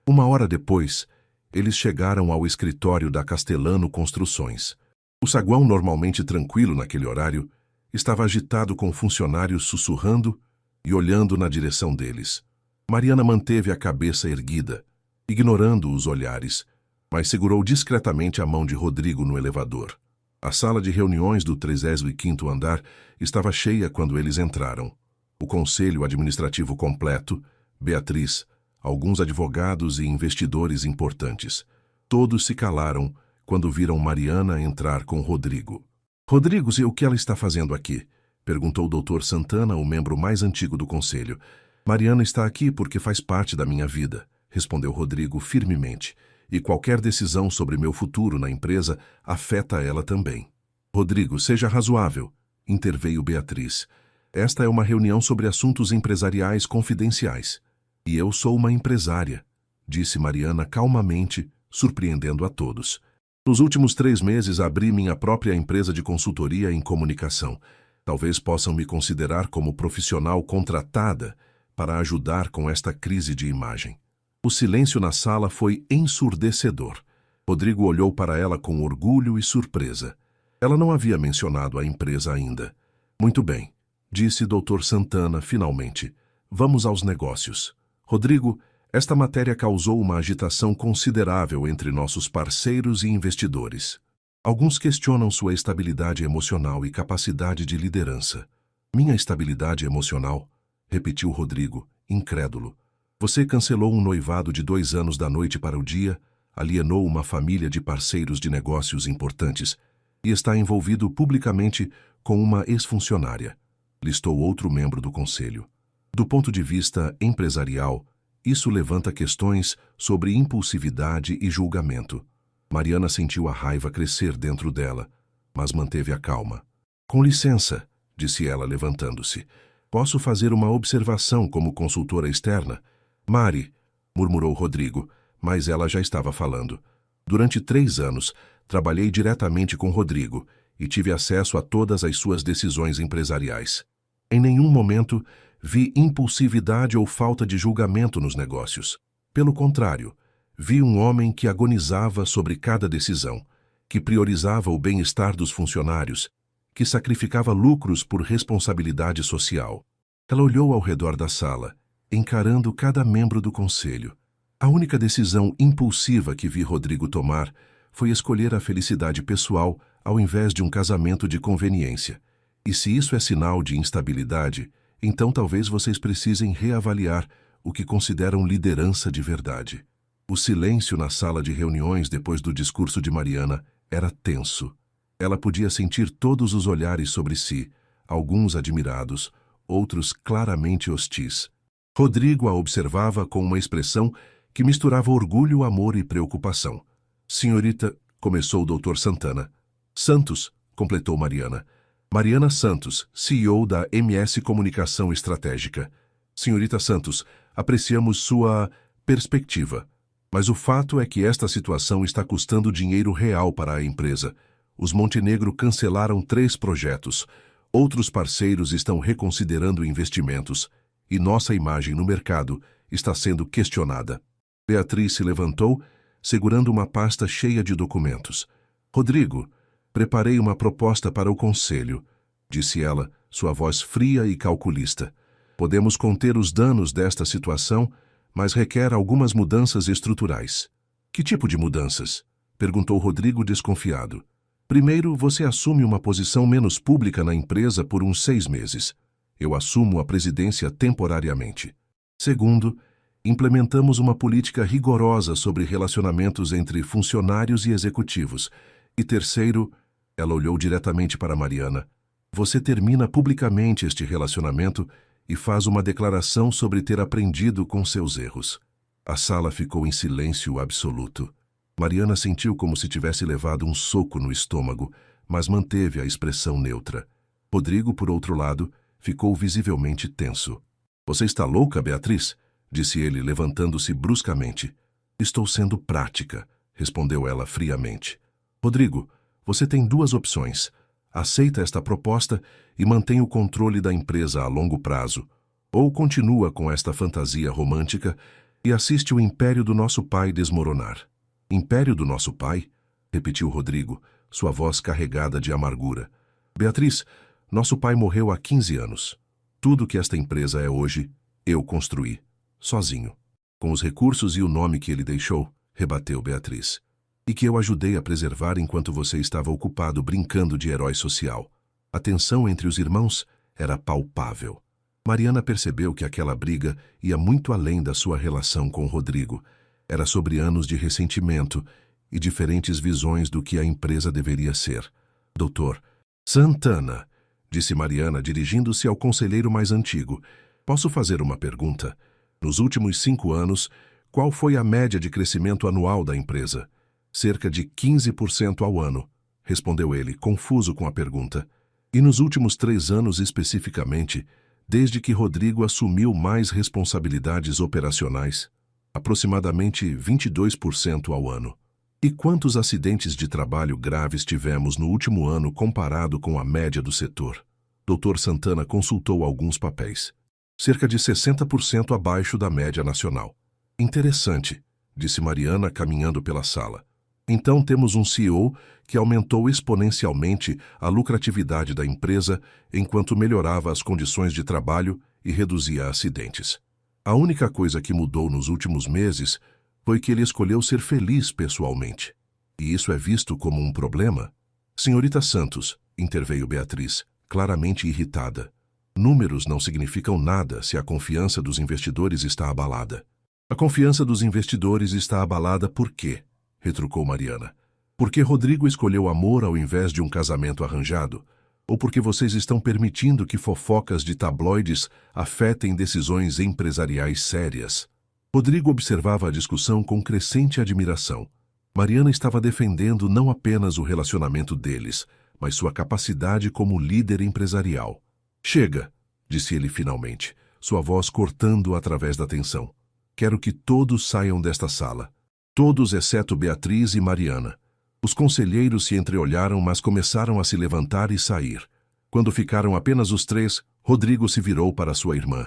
1 hora depois, eles chegaram ao escritório da Castellano Construções. O saguão, normalmente tranquilo naquele horário, estava agitado com funcionários sussurrando e olhando na direção deles. Mariana manteve a cabeça erguida, ignorando os olhares, mas segurou discretamente a mão de Rodrigo no elevador. A sala de reuniões do 35º andar estava cheia quando eles entraram. O conselho administrativo completo, Beatriz, alguns advogados e investidores importantes. Todos se calaram quando viram Mariana entrar com Rodrigo. Rodrigo, e o que ela está fazendo aqui? Perguntou o Dr. Santana, o membro mais antigo do conselho. Mariana está aqui porque faz parte da minha vida, respondeu Rodrigo firmemente. E qualquer decisão sobre meu futuro na empresa afeta ela também. Rodrigo, seja razoável, interveio Beatriz. Esta é uma reunião sobre assuntos empresariais confidenciais. E eu sou uma empresária, disse Mariana calmamente, surpreendendo a todos. Nos últimos 3 meses abri minha própria empresa de consultoria em comunicação. Talvez possam me considerar como profissional contratada para ajudar com esta crise de imagem. O silêncio na sala foi ensurdecedor. Rodrigo olhou para ela com orgulho e surpresa. Ela não havia mencionado a empresa ainda. Muito bem, disse Dr. Santana finalmente. Vamos aos negócios. Rodrigo, esta matéria causou uma agitação considerável entre nossos parceiros e investidores. Alguns questionam sua estabilidade emocional e capacidade de liderança. Minha estabilidade emocional? Repetiu Rodrigo, incrédulo. Você cancelou um noivado de 2 anos da noite para o dia, alienou uma família de parceiros de negócios importantes e está envolvido publicamente com uma ex-funcionária. Listou outro membro do conselho. Do ponto de vista empresarial, isso levanta questões sobre impulsividade e julgamento. Mariana sentiu a raiva crescer dentro dela, mas manteve a calma. Com licença, disse ela levantando-se. Posso fazer uma observação como consultora externa? Mari, murmurou Rodrigo, mas ela já estava falando. Durante 3 anos, trabalhei diretamente com Rodrigo e tive acesso a todas as suas decisões empresariais. Em nenhum momento vi impulsividade ou falta de julgamento nos negócios. Pelo contrário, vi um homem que agonizava sobre cada decisão, que priorizava o bem-estar dos funcionários, que sacrificava lucros por responsabilidade social. Ela olhou ao redor da sala, encarando cada membro do conselho. A única decisão impulsiva que vi Rodrigo tomar foi escolher a felicidade pessoal ao invés de um casamento de conveniência. E se isso é sinal de instabilidade, então talvez vocês precisem reavaliar o que consideram liderança de verdade. O silêncio na sala de reuniões depois do discurso de Mariana era tenso. Ela podia sentir todos os olhares sobre si, alguns admirados, outros claramente hostis. Rodrigo a observava com uma expressão que misturava orgulho, amor e preocupação. Senhorita, começou o Dr. Santana. Santos, completou Mariana. Mariana Santos, CEO da MS Comunicação Estratégica. Senhorita Santos, apreciamos sua perspectiva. Mas o fato é que esta situação está custando dinheiro real para a empresa. Os Montenegro cancelaram 3 projetos. Outros parceiros estão reconsiderando investimentos. E nossa imagem no mercado está sendo questionada. Beatriz se levantou, segurando uma pasta cheia de documentos. Rodrigo, preparei uma proposta para o conselho, disse ela, sua voz fria e calculista. Podemos conter os danos desta situação, mas requer algumas mudanças estruturais. Que tipo de mudanças? Perguntou Rodrigo desconfiado. Primeiro, você assume uma posição menos pública na empresa por uns 6 meses. Eu assumo a presidência temporariamente. Segundo, implementamos uma política rigorosa sobre relacionamentos entre funcionários e executivos. E terceiro, ela olhou diretamente para Mariana. Você termina publicamente este relacionamento e faz uma declaração sobre ter aprendido com seus erros. A sala ficou em silêncio absoluto. Mariana sentiu como se tivesse levado um soco no estômago, mas manteve a expressão neutra. Rodrigo, por outro lado, ficou visivelmente tenso. Você está louca, Beatriz? Disse ele, levantando-se bruscamente. Estou sendo prática, respondeu ela friamente. Rodrigo, você tem 2 opções. Aceita esta proposta e mantém o controle da empresa a longo prazo, ou continua com esta fantasia romântica e assiste o império do nosso pai desmoronar. Império do nosso pai? Repetiu Rodrigo, sua voz carregada de amargura. Beatriz, nosso pai morreu há 15 anos. Tudo que esta empresa é hoje, eu construí, sozinho. Com os recursos e o nome que ele deixou, rebateu Beatriz. E que eu ajudei a preservar enquanto você estava ocupado brincando de herói social. A tensão entre os irmãos era palpável. Mariana percebeu que aquela briga ia muito além da sua relação com Rodrigo. Era sobre anos de ressentimento e diferentes visões do que a empresa deveria ser. Doutor Santana, disse Mariana dirigindo-se ao conselheiro mais antigo. Posso fazer uma pergunta? Nos últimos 5 anos, qual foi a média de crescimento anual da empresa? Cerca de 15% ao ano, respondeu ele, confuso com a pergunta. E nos últimos 3 anos especificamente, desde que Rodrigo assumiu mais responsabilidades operacionais? aproximadamente 22% ao ano. E quantos acidentes de trabalho graves tivemos no último ano comparado com a média do setor? Dr. Santana consultou alguns papéis. Cerca de 60% abaixo da média nacional. Interessante, disse Mariana caminhando pela sala. Então temos um CEO que aumentou exponencialmente a lucratividade da empresa enquanto melhorava as condições de trabalho e reduzia acidentes. A única coisa que mudou nos últimos meses foi que ele escolheu ser feliz pessoalmente. E isso é visto como um problema? Senhorita Santos, interveio Beatriz, claramente irritada. Números não significam nada se a confiança dos investidores está abalada. A confiança dos investidores está abalada por quê? Retrucou Mariana. Porque Rodrigo escolheu amor ao invés de um casamento arranjado? Ou porque vocês estão permitindo que fofocas de tabloides afetem decisões empresariais sérias? Rodrigo observava a discussão com crescente admiração. Mariana estava defendendo não apenas o relacionamento deles, mas sua capacidade como líder empresarial. Chega, disse ele finalmente, sua voz cortando através da tensão. Quero que todos saiam desta sala. Todos exceto Beatriz e Mariana. Os conselheiros se entreolharam, mas começaram a se levantar e sair. Quando ficaram apenas os três, Rodrigo se virou para sua irmã.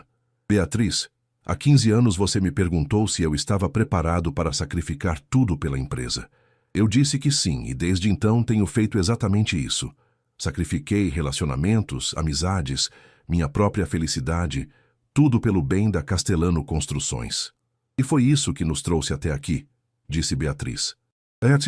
Beatriz, há 15 anos você me perguntou se eu estava preparado para sacrificar tudo pela empresa. Eu disse que sim, e desde então tenho feito exatamente isso. Sacrifiquei relacionamentos, amizades, minha própria felicidade, tudo pelo bem da Castellano Construções. E foi isso que nos trouxe até aqui, disse Beatriz.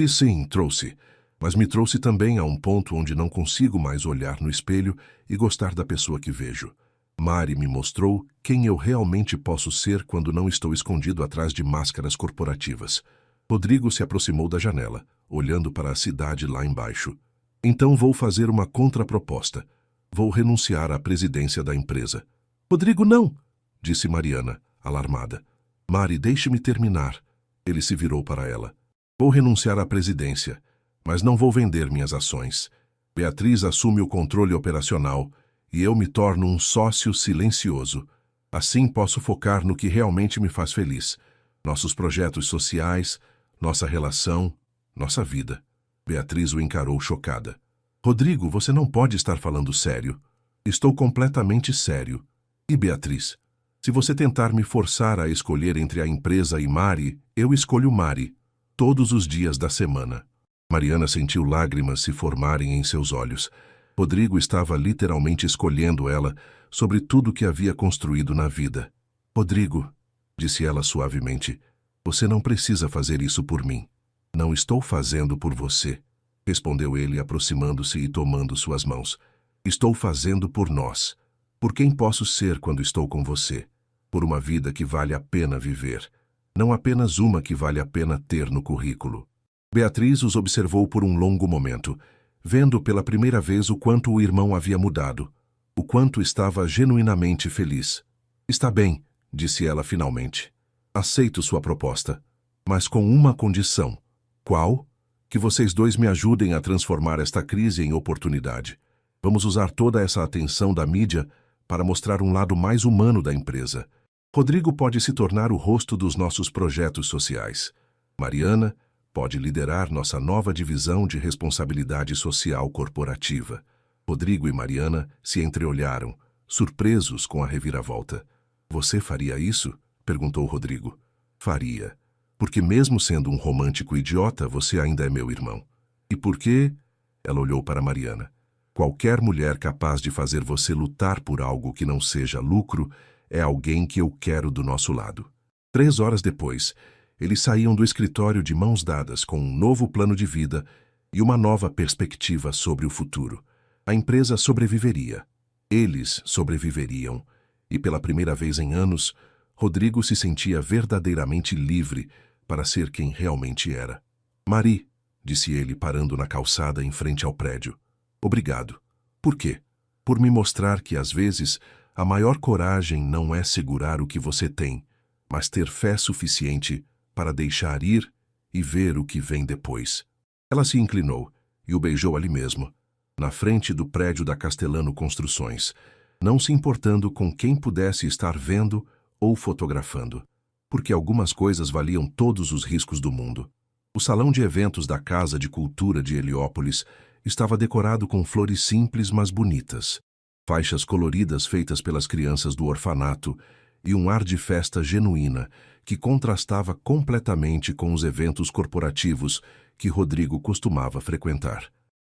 Sim, trouxe, mas me trouxe também a um ponto onde não consigo mais olhar no espelho e gostar da pessoa que vejo. Mari me mostrou quem eu realmente posso ser quando não estou escondido atrás de máscaras corporativas. Rodrigo se aproximou da janela, olhando para a cidade lá embaixo. Então vou fazer uma contraproposta. Vou renunciar à presidência da empresa. Rodrigo, não! Disse Mariana, alarmada. Mari, deixe-me terminar. Ele se virou para ela. Vou renunciar à presidência, mas não vou vender minhas ações. Beatriz assume o controle operacional e eu me torno um sócio silencioso. Assim posso focar no que realmente me faz feliz. Nossos projetos sociais, nossa relação, nossa vida. Beatriz o encarou chocada. Rodrigo, você não pode estar falando sério. Estou completamente sério. E Beatriz? Se você tentar me forçar a escolher entre a empresa e Mari, eu escolho Mari. Todos os dias da semana. Mariana sentiu lágrimas se formarem em seus olhos. Rodrigo estava literalmente escolhendo ela sobre tudo que havia construído na vida. Rodrigo, disse ela suavemente, você não precisa fazer isso por mim. Não estou fazendo por você, respondeu ele aproximando-se e tomando suas mãos. Estou fazendo por nós. Por quem posso ser quando estou com você? Por uma vida que vale a pena viver. Não apenas uma que vale a pena ter no currículo. Beatriz os observou por um longo momento, vendo pela primeira vez o quanto o irmão havia mudado, o quanto estava genuinamente feliz. Está bem, disse ela finalmente. Aceito sua proposta, mas com uma condição. Qual? Que vocês dois me ajudem a transformar esta crise em oportunidade. Vamos usar toda essa atenção da mídia para mostrar um lado mais humano da empresa. Rodrigo pode se tornar o rosto dos nossos projetos sociais. Mariana pode liderar nossa nova divisão de responsabilidade social corporativa. Rodrigo e Mariana se entreolharam, surpresos com a reviravolta. Você faria isso? Perguntou Rodrigo. Faria. Porque mesmo sendo um romântico idiota, você ainda é meu irmão. E por quê? Ela olhou para Mariana. Qualquer mulher capaz de fazer você lutar por algo que não seja lucro é alguém que eu quero do nosso lado. 3 horas depois, eles saíam do escritório de mãos dadas com um novo plano de vida e uma nova perspectiva sobre o futuro. A empresa sobreviveria. Eles sobreviveriam. E pela primeira vez em anos, Rodrigo se sentia verdadeiramente livre para ser quem realmente era. Mari, disse ele parando na calçada em frente ao prédio. Obrigado. Por quê? Por me mostrar que, às vezes, a maior coragem não é segurar o que você tem, mas ter fé suficiente para deixar ir e ver o que vem depois. Ela se inclinou e o beijou ali mesmo, na frente do prédio da Castellano Construções, não se importando com quem pudesse estar vendo ou fotografando. porque algumas coisas valiam todos os riscos do mundo. O salão de eventos da Casa de Cultura de Heliópolis estava decorado com flores simples, mas bonitas, faixas coloridas feitas pelas crianças do orfanato e um ar de festa genuína que contrastava completamente com os eventos corporativos que Rodrigo costumava frequentar.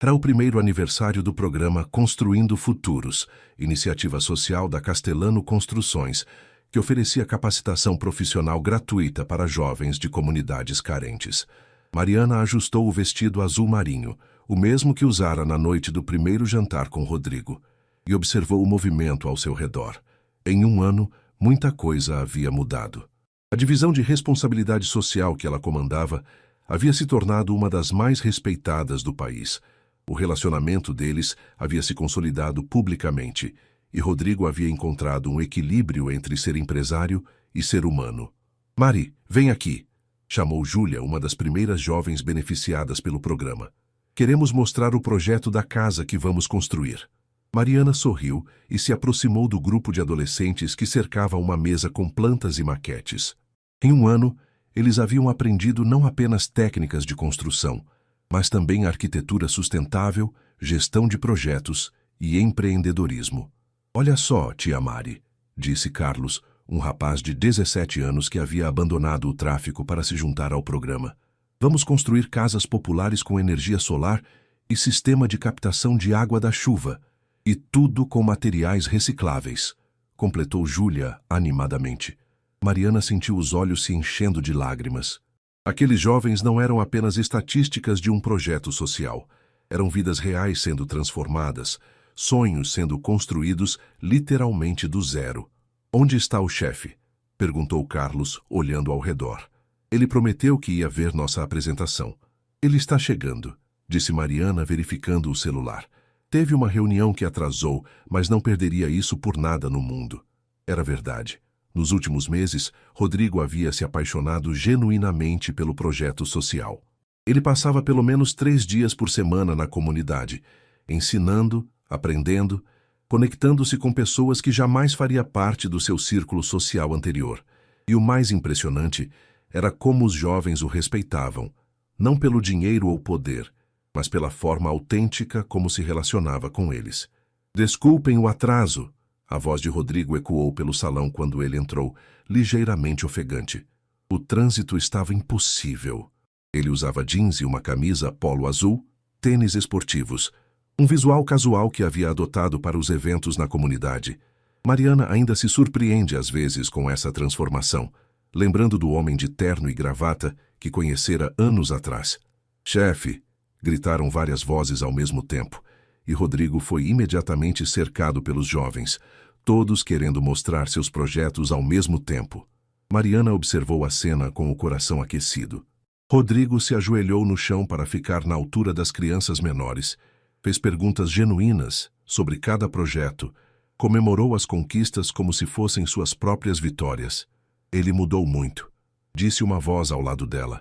Era o primeiro aniversário do programa Construindo Futuros, iniciativa social da Castellano Construções, que oferecia capacitação profissional gratuita para jovens de comunidades carentes. Mariana ajustou o vestido azul marinho, o mesmo que usara na noite do primeiro jantar com Rodrigo, e observou o movimento ao seu redor. Em um ano, muita coisa havia mudado. A divisão de responsabilidade social que ela comandava havia se tornado uma das mais respeitadas do país. O relacionamento deles havia se consolidado publicamente, e Rodrigo havia encontrado um equilíbrio entre ser empresário e ser humano. "Mari, vem aqui", chamou Júlia, uma das primeiras jovens beneficiadas pelo programa. "Queremos mostrar o projeto da casa que vamos construir." Mariana sorriu e se aproximou do grupo de adolescentes que cercava uma mesa com plantas e maquetes. Em um ano, eles haviam aprendido não apenas técnicas de construção, mas também arquitetura sustentável, gestão de projetos e empreendedorismo. "Olha só, tia Mari", disse Carlos, um rapaz de 17 anos que havia abandonado o tráfico para se juntar ao programa. "Vamos construir casas populares com energia solar e sistema de captação de água da chuva, e tudo com materiais recicláveis", completou Júlia animadamente. Mariana sentiu os olhos se enchendo de lágrimas. Aqueles jovens não eram apenas estatísticas de um projeto social. Eram vidas reais sendo transformadas, sonhos sendo construídos literalmente do zero. "Onde está o chefe?", perguntou Carlos, olhando ao redor. "Ele prometeu que ia ver nossa apresentação." "Ele está chegando", disse Mariana, verificando o celular. Teve uma reunião que atrasou, mas não perderia isso por nada no mundo. Era verdade. Nos últimos meses, Rodrigo havia se apaixonado genuinamente pelo projeto social. Ele passava pelo menos 3 dias por semana na comunidade, ensinando, aprendendo, conectando-se com pessoas que jamais faria parte do seu círculo social anterior. E o mais impressionante era como os jovens o respeitavam, não pelo dinheiro ou poder, mas pela forma autêntica como se relacionava com eles. "Desculpem o atraso", a voz de Rodrigo ecoou pelo salão quando ele entrou, ligeiramente ofegante. O trânsito estava impossível. Ele usava jeans e uma camisa polo azul, tênis esportivos, um visual casual que havia adotado para os eventos na comunidade. Mariana ainda se surpreende às vezes com essa transformação, lembrando do homem de terno e gravata que conhecera anos atrás. "Chefe", gritaram várias vozes ao mesmo tempo, e Rodrigo foi imediatamente cercado pelos jovens, todos querendo mostrar seus projetos ao mesmo tempo. Mariana observou a cena com o coração aquecido. Rodrigo se ajoelhou no chão para ficar na altura das crianças menores, fez perguntas genuínas sobre cada projeto, comemorou as conquistas como se fossem suas próprias vitórias. "Ele mudou muito", disse uma voz ao lado dela.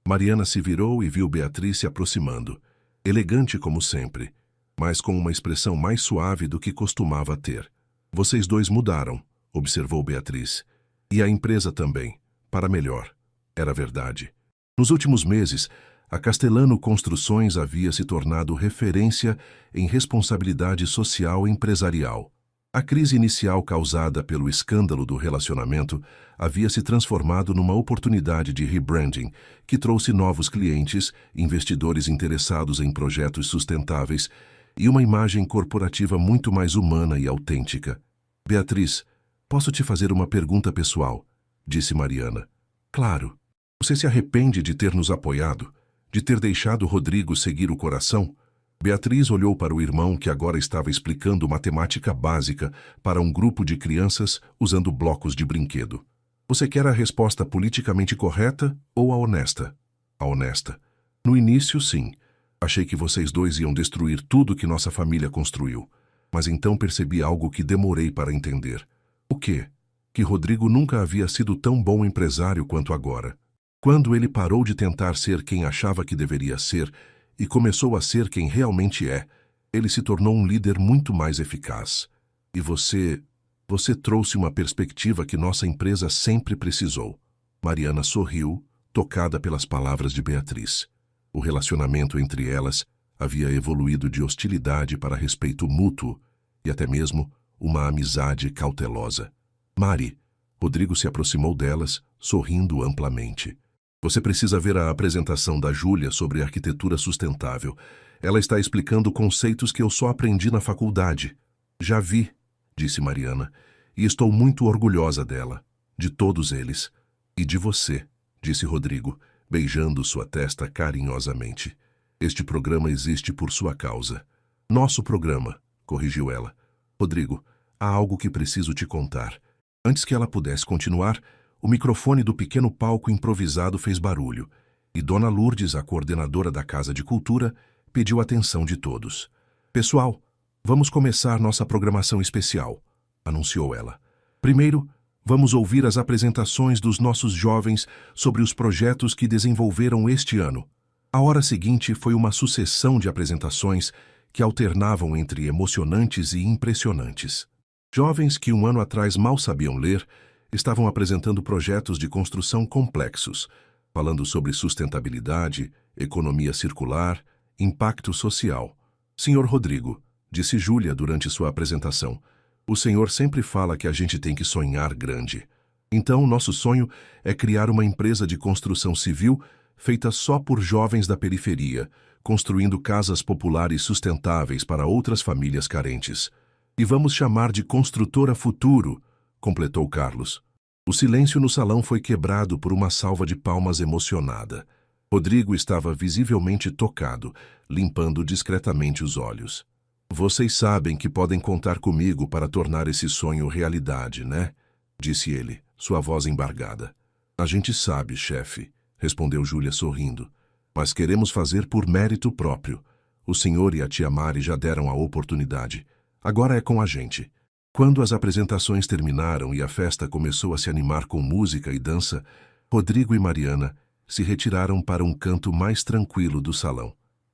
Mariana se virou e viu Beatriz se aproximando, elegante como sempre, mas com uma expressão mais suave do que costumava ter. "Vocês dois mudaram", observou Beatriz. "E a empresa também, para melhor." Era verdade. Nos últimos meses, a Castellano Construções havia se tornado referência em responsabilidade social empresarial. A crise inicial causada pelo escândalo do relacionamento havia se transformado numa oportunidade de rebranding que trouxe novos clientes, investidores interessados em projetos sustentáveis e uma imagem corporativa muito mais humana e autêntica. "Beatriz, posso te fazer uma pergunta pessoal?", disse Mariana. "Claro. Você se arrepende de ter nos apoiado, de ter deixado Rodrigo seguir o coração?" Beatriz olhou para o irmão que agora estava explicando matemática básica para um grupo de crianças usando blocos de brinquedo. "Você quer a resposta politicamente correta ou a honesta?" "A honesta. No início, sim. Achei que vocês dois iam destruir tudo que nossa família construiu. Mas então percebi algo que demorei para entender." "O quê?" "Que Rodrigo nunca havia sido tão bom empresário quanto agora. Quando ele parou de tentar ser quem achava que deveria ser e começou a ser quem realmente é, ele se tornou um líder muito mais eficaz. E você trouxe uma perspectiva que nossa empresa sempre precisou." Mariana sorriu, tocada pelas palavras de Beatriz. O relacionamento entre elas havia evoluído de hostilidade para respeito mútuo e até mesmo uma amizade cautelosa. Mari, Rodrigo se aproximou delas, sorrindo amplamente. Você precisa ver a apresentação da Júlia sobre arquitetura sustentável. Ela está explicando conceitos que eu só aprendi na faculdade. Já vi, disse Mariana, e estou muito orgulhosa dela, de todos eles. E de você, disse Rodrigo, beijando sua testa carinhosamente. Este programa existe por sua causa. Nosso programa, corrigiu ela. Rodrigo, há algo que preciso te contar. Antes que ela pudesse continuar, o microfone do pequeno palco improvisado fez barulho, e Dona Lourdes, a coordenadora da Casa de Cultura, pediu a atenção de todos. Pessoal, vamos começar nossa programação especial, anunciou ela. Primeiro, vamos ouvir as apresentações dos nossos jovens sobre os projetos que desenvolveram este ano. A hora seguinte foi uma sucessão de apresentações que alternavam entre emocionantes e impressionantes. Jovens que um ano atrás mal sabiam ler, estavam apresentando projetos de construção complexos, falando sobre sustentabilidade, economia circular, impacto social. Senhor Rodrigo, disse Júlia durante sua apresentação, o senhor sempre fala que a gente tem que sonhar grande. Então, nosso sonho é criar uma empresa de construção civil feita só por jovens da periferia, construindo casas populares sustentáveis para outras famílias carentes. E vamos chamar de Construtora Futuro, completou Carlos. O silêncio no salão foi quebrado por uma salva de palmas emocionada. Rodrigo estava visivelmente tocado, limpando discretamente os olhos. Vocês sabem que podem contar comigo para tornar esse sonho realidade, né? Disse ele, sua voz embargada. A gente sabe, chefe, respondeu Júlia sorrindo. Mas queremos fazer por mérito próprio. O senhor e a tia Mari já deram a oportunidade. Agora é com a gente. Quando as apresentações terminaram e a festa começou a se animar com música e dança, Rodrigo e Mariana se retiraram para um canto mais tranquilo do salão.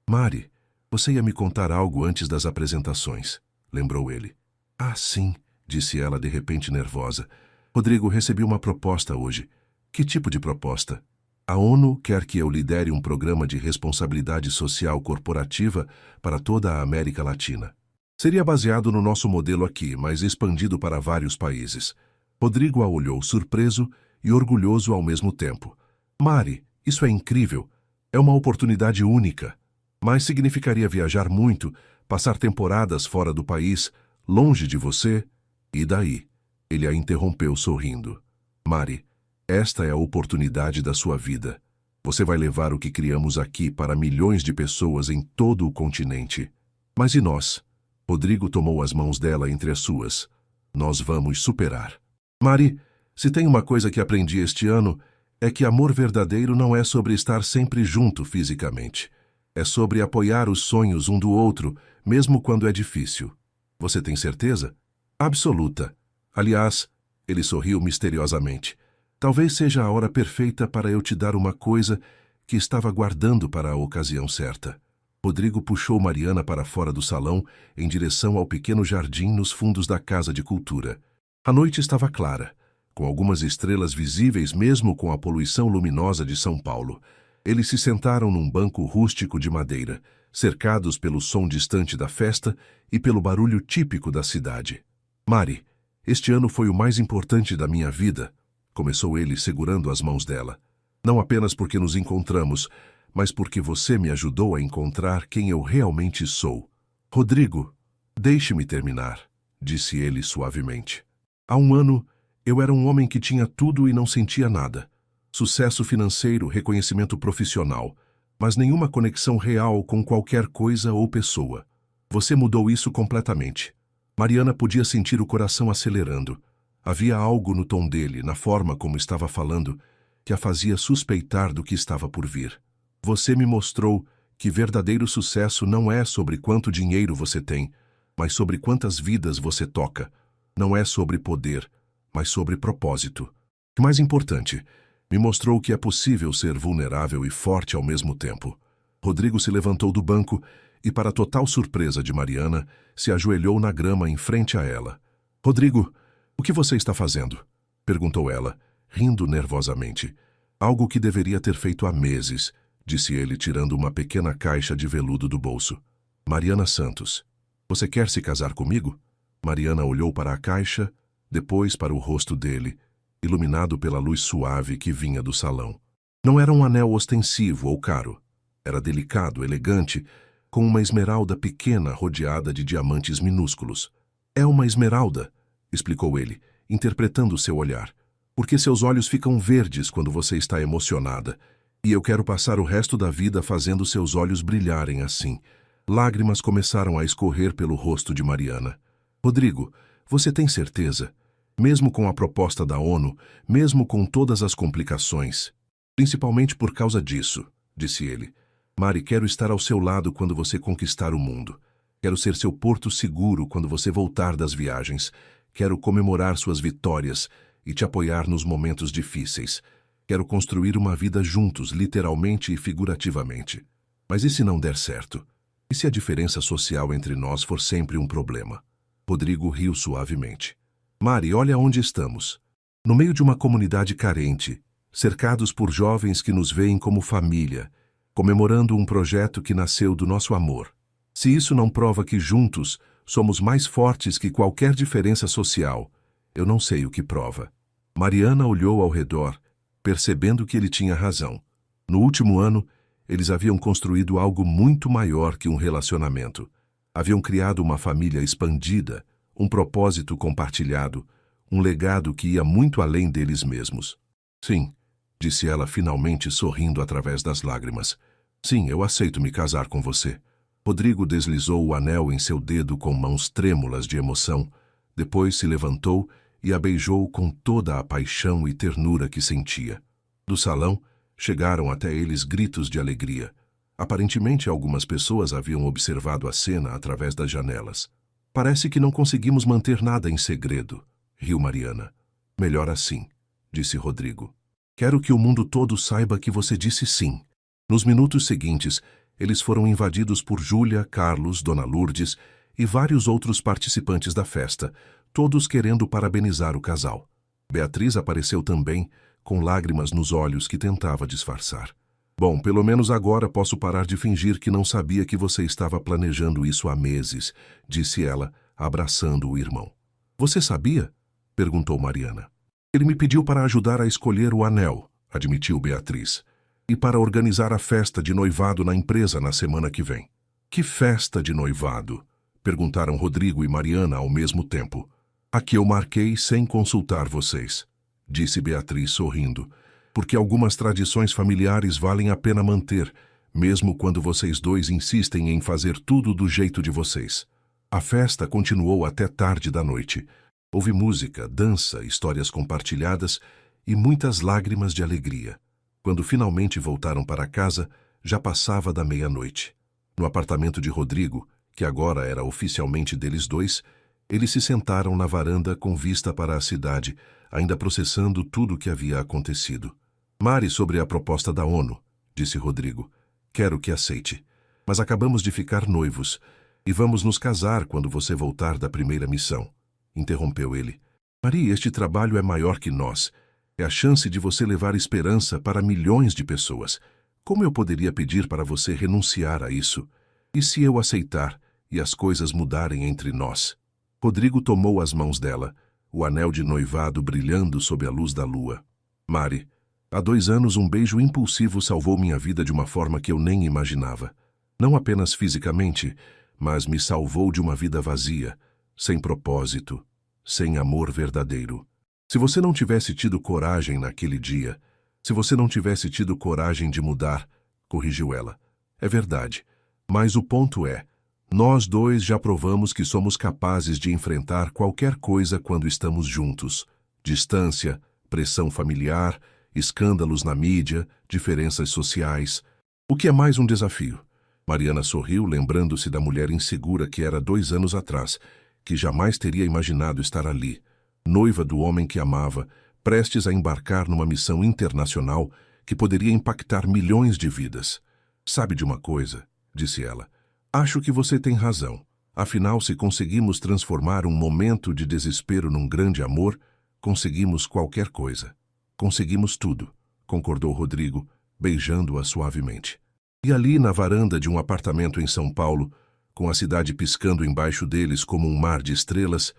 Mari, você ia me contar algo antes das apresentações, lembrou ele. Ah, sim, disse ela de repente nervosa. Rodrigo, recebi uma proposta hoje. Que tipo de proposta? A ONU quer que eu lidere um programa de responsabilidade social corporativa para toda a América Latina. Seria baseado no nosso modelo aqui, mas expandido para vários países. Rodrigo a olhou surpreso e orgulhoso ao mesmo tempo. Mari, isso é incrível. É uma oportunidade única. Mas significaria viajar muito, passar temporadas fora do país, longe de você. E daí? Ele a interrompeu sorrindo. Mari, esta é a oportunidade da sua vida. Você vai levar o que criamos aqui para milhões de pessoas em todo o continente. Mas e nós? Rodrigo tomou as mãos dela entre as suas. Nós vamos superar. Mari, se tem uma coisa que aprendi este ano, é que amor verdadeiro não é sobre estar sempre junto fisicamente. É sobre apoiar os sonhos um do outro, mesmo quando é difícil. Você tem certeza? Absoluta. Aliás, ele sorriu misteriosamente. Talvez seja a hora perfeita para eu te dar uma coisa que estava guardando para a ocasião certa. Rodrigo puxou Mariana para fora do salão, em direção ao pequeno jardim nos fundos da Casa de Cultura. A noite estava clara, com algumas estrelas visíveis mesmo com a poluição luminosa de São Paulo. Eles se sentaram num banco rústico de madeira, cercados pelo som distante da festa e pelo barulho típico da cidade. Mari, este ano foi o mais importante da minha vida, começou ele segurando as mãos dela. Não apenas porque nos encontramos, mas porque você me ajudou a encontrar quem eu realmente sou. Rodrigo, deixe-me terminar, disse ele suavemente. Há um ano, eu era um homem que tinha tudo e não sentia nada. Sucesso financeiro, reconhecimento profissional, mas nenhuma conexão real com qualquer coisa ou pessoa. Você mudou isso completamente. Mariana podia sentir o coração acelerando. Havia algo no tom dele, na forma como estava falando, que a fazia suspeitar do que estava por vir. Você me mostrou que verdadeiro sucesso não é sobre quanto dinheiro você tem, mas sobre quantas vidas você toca. Não é sobre poder, mas sobre propósito. E mais importante, me mostrou que é possível ser vulnerável e forte ao mesmo tempo. Rodrigo se levantou do banco e, para total surpresa de Mariana, se ajoelhou na grama em frente a ela. Rodrigo, o que você está fazendo? Perguntou ela, rindo nervosamente. Algo que deveria ter feito há meses, disse ele, tirando uma pequena caixa de veludo do bolso. Mariana Santos. Você quer se casar comigo? Mariana olhou para a caixa, depois para o rosto dele, iluminado pela luz suave que vinha do salão. Não era um anel ostensivo ou caro. Era delicado, elegante, com uma esmeralda pequena rodeada de diamantes minúsculos. É uma esmeralda, explicou ele, interpretando seu olhar, porque seus olhos ficam verdes quando você está emocionada, e eu quero passar o resto da vida fazendo seus olhos brilharem assim. Lágrimas começaram a escorrer pelo rosto de Mariana. Rodrigo, você tem certeza? Mesmo com a proposta da ONU, mesmo com todas as complicações, principalmente por causa disso, disse ele. Mari, quero estar ao seu lado quando você conquistar o mundo. Quero ser seu porto seguro quando você voltar das viagens. Quero comemorar suas vitórias e te apoiar nos momentos difíceis. Quero construir uma vida juntos, literalmente e figurativamente. Mas e se não der certo? E se a diferença social entre nós for sempre um problema? Rodrigo riu suavemente. Mari, olha onde estamos. No meio de uma comunidade carente, cercados por jovens que nos veem como família, comemorando um projeto que nasceu do nosso amor. Se isso não prova que juntos somos mais fortes que qualquer diferença social, eu não sei o que prova. Mariana olhou ao redor, percebendo que ele tinha razão. No último ano, eles haviam construído algo muito maior que um relacionamento. Haviam criado uma família expandida, um propósito compartilhado, um legado que ia muito além deles mesmos. Sim, disse ela finalmente sorrindo através das lágrimas. Sim, eu aceito me casar com você. Rodrigo deslizou o anel em seu dedo com mãos trêmulas de emoção, depois se levantou e a beijou com toda a paixão e ternura que sentia. Do salão, chegaram até eles gritos de alegria. Aparentemente, algumas pessoas haviam observado a cena através das janelas. Parece que não conseguimos manter nada em segredo, riu Mariana. Melhor assim, disse Rodrigo. Quero que o mundo todo saiba que você disse sim. Nos minutos seguintes, eles foram invadidos por Júlia, Carlos, Dona Lourdes e vários outros participantes da festa, todos querendo parabenizar o casal. Beatriz apareceu também, com lágrimas nos olhos que tentava disfarçar. Bom, pelo menos agora posso parar de fingir que não sabia que você estava planejando isso há meses, disse ela, abraçando o irmão. Você sabia? Perguntou Mariana. Ele me pediu para ajudar a escolher o anel, admitiu Beatriz, e para organizar a festa de noivado na empresa na semana que vem. Que festa de noivado? Perguntaram Rodrigo e Mariana ao mesmo tempo. A que eu marquei sem consultar vocês, disse Beatriz sorrindo, porque algumas tradições familiares valem a pena manter, mesmo quando vocês dois insistem em fazer tudo do jeito de vocês. A festa continuou até tarde da noite. Houve música, dança, histórias compartilhadas e muitas lágrimas de alegria. Quando finalmente voltaram para casa, já passava da meia-noite. No apartamento de Rodrigo, que agora era oficialmente deles dois, eles se sentaram na varanda com vista para a cidade, ainda processando tudo o que havia acontecido. Mari, sobre a proposta da ONU, disse Rodrigo. Quero que aceite. Mas acabamos de ficar noivos e vamos nos casar quando você voltar da primeira missão. Interrompeu ele. Mari, este trabalho é maior que nós. É a chance de você levar esperança para milhões de pessoas. Como eu poderia pedir para você renunciar a isso? E se eu aceitar e as coisas mudarem entre nós? Rodrigo tomou as mãos dela, o anel de noivado brilhando sob a luz da lua. Mari, há 2 anos um beijo impulsivo salvou minha vida de uma forma que eu nem imaginava. Não apenas fisicamente, mas me salvou de uma vida vazia, sem propósito, sem amor verdadeiro. Se você não tivesse tido coragem naquele dia, se você não tivesse tido coragem de mudar, corrigiu ela. É verdade, mas o ponto é, nós dois já provamos que somos capazes de enfrentar qualquer coisa quando estamos juntos. Distância, pressão familiar, escândalos na mídia, diferenças sociais. O que é mais um desafio? Mariana sorriu, lembrando-se da mulher insegura que era 2 anos atrás, que jamais teria imaginado estar ali, noiva do homem que amava, prestes a embarcar numa missão internacional que poderia impactar milhões de vidas. Sabe de uma coisa? Disse ela. Acho que você tem razão. Afinal, se conseguimos transformar um momento de desespero num grande amor, conseguimos qualquer coisa. Conseguimos tudo, concordou Rodrigo, beijando-a suavemente. E ali, na varanda de um apartamento em São Paulo, com a cidade piscando embaixo deles como um mar de estrelas,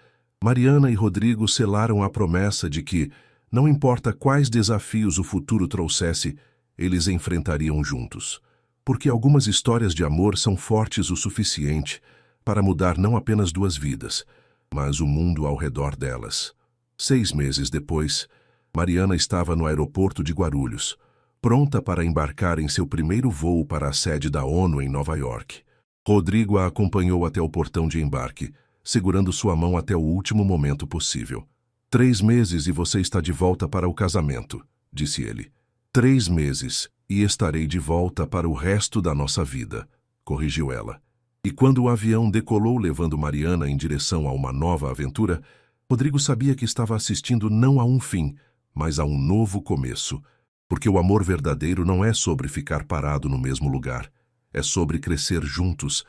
Mariana e Rodrigo selaram a promessa de que, não importa quais desafios o futuro trouxesse, eles enfrentariam juntos. Porque algumas histórias de amor são fortes o suficiente para mudar não apenas duas vidas, mas o mundo ao redor delas. 6 meses depois, Mariana estava no aeroporto de Guarulhos, pronta para embarcar em seu primeiro voo para a sede da ONU em Nova York. Rodrigo a acompanhou até o portão de embarque, segurando sua mão até o último momento possível. 3 meses e você está de volta para o casamento, disse ele. 3 meses e estarei de volta para o resto da nossa vida, corrigiu ela. E quando o avião decolou levando Mariana em direção a uma nova aventura, Rodrigo sabia que estava assistindo não a um fim, mas a um novo começo. Porque o amor verdadeiro não é sobre ficar parado no mesmo lugar. É sobre crescer juntos,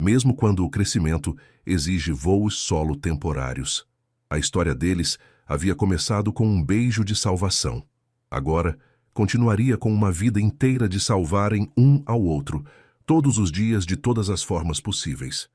mesmo quando o crescimento exige voos solo temporários. A história deles havia começado com um beijo de salvação. Agora, continuaria com uma vida inteira de salvarem um ao outro, todos os dias de todas as formas possíveis.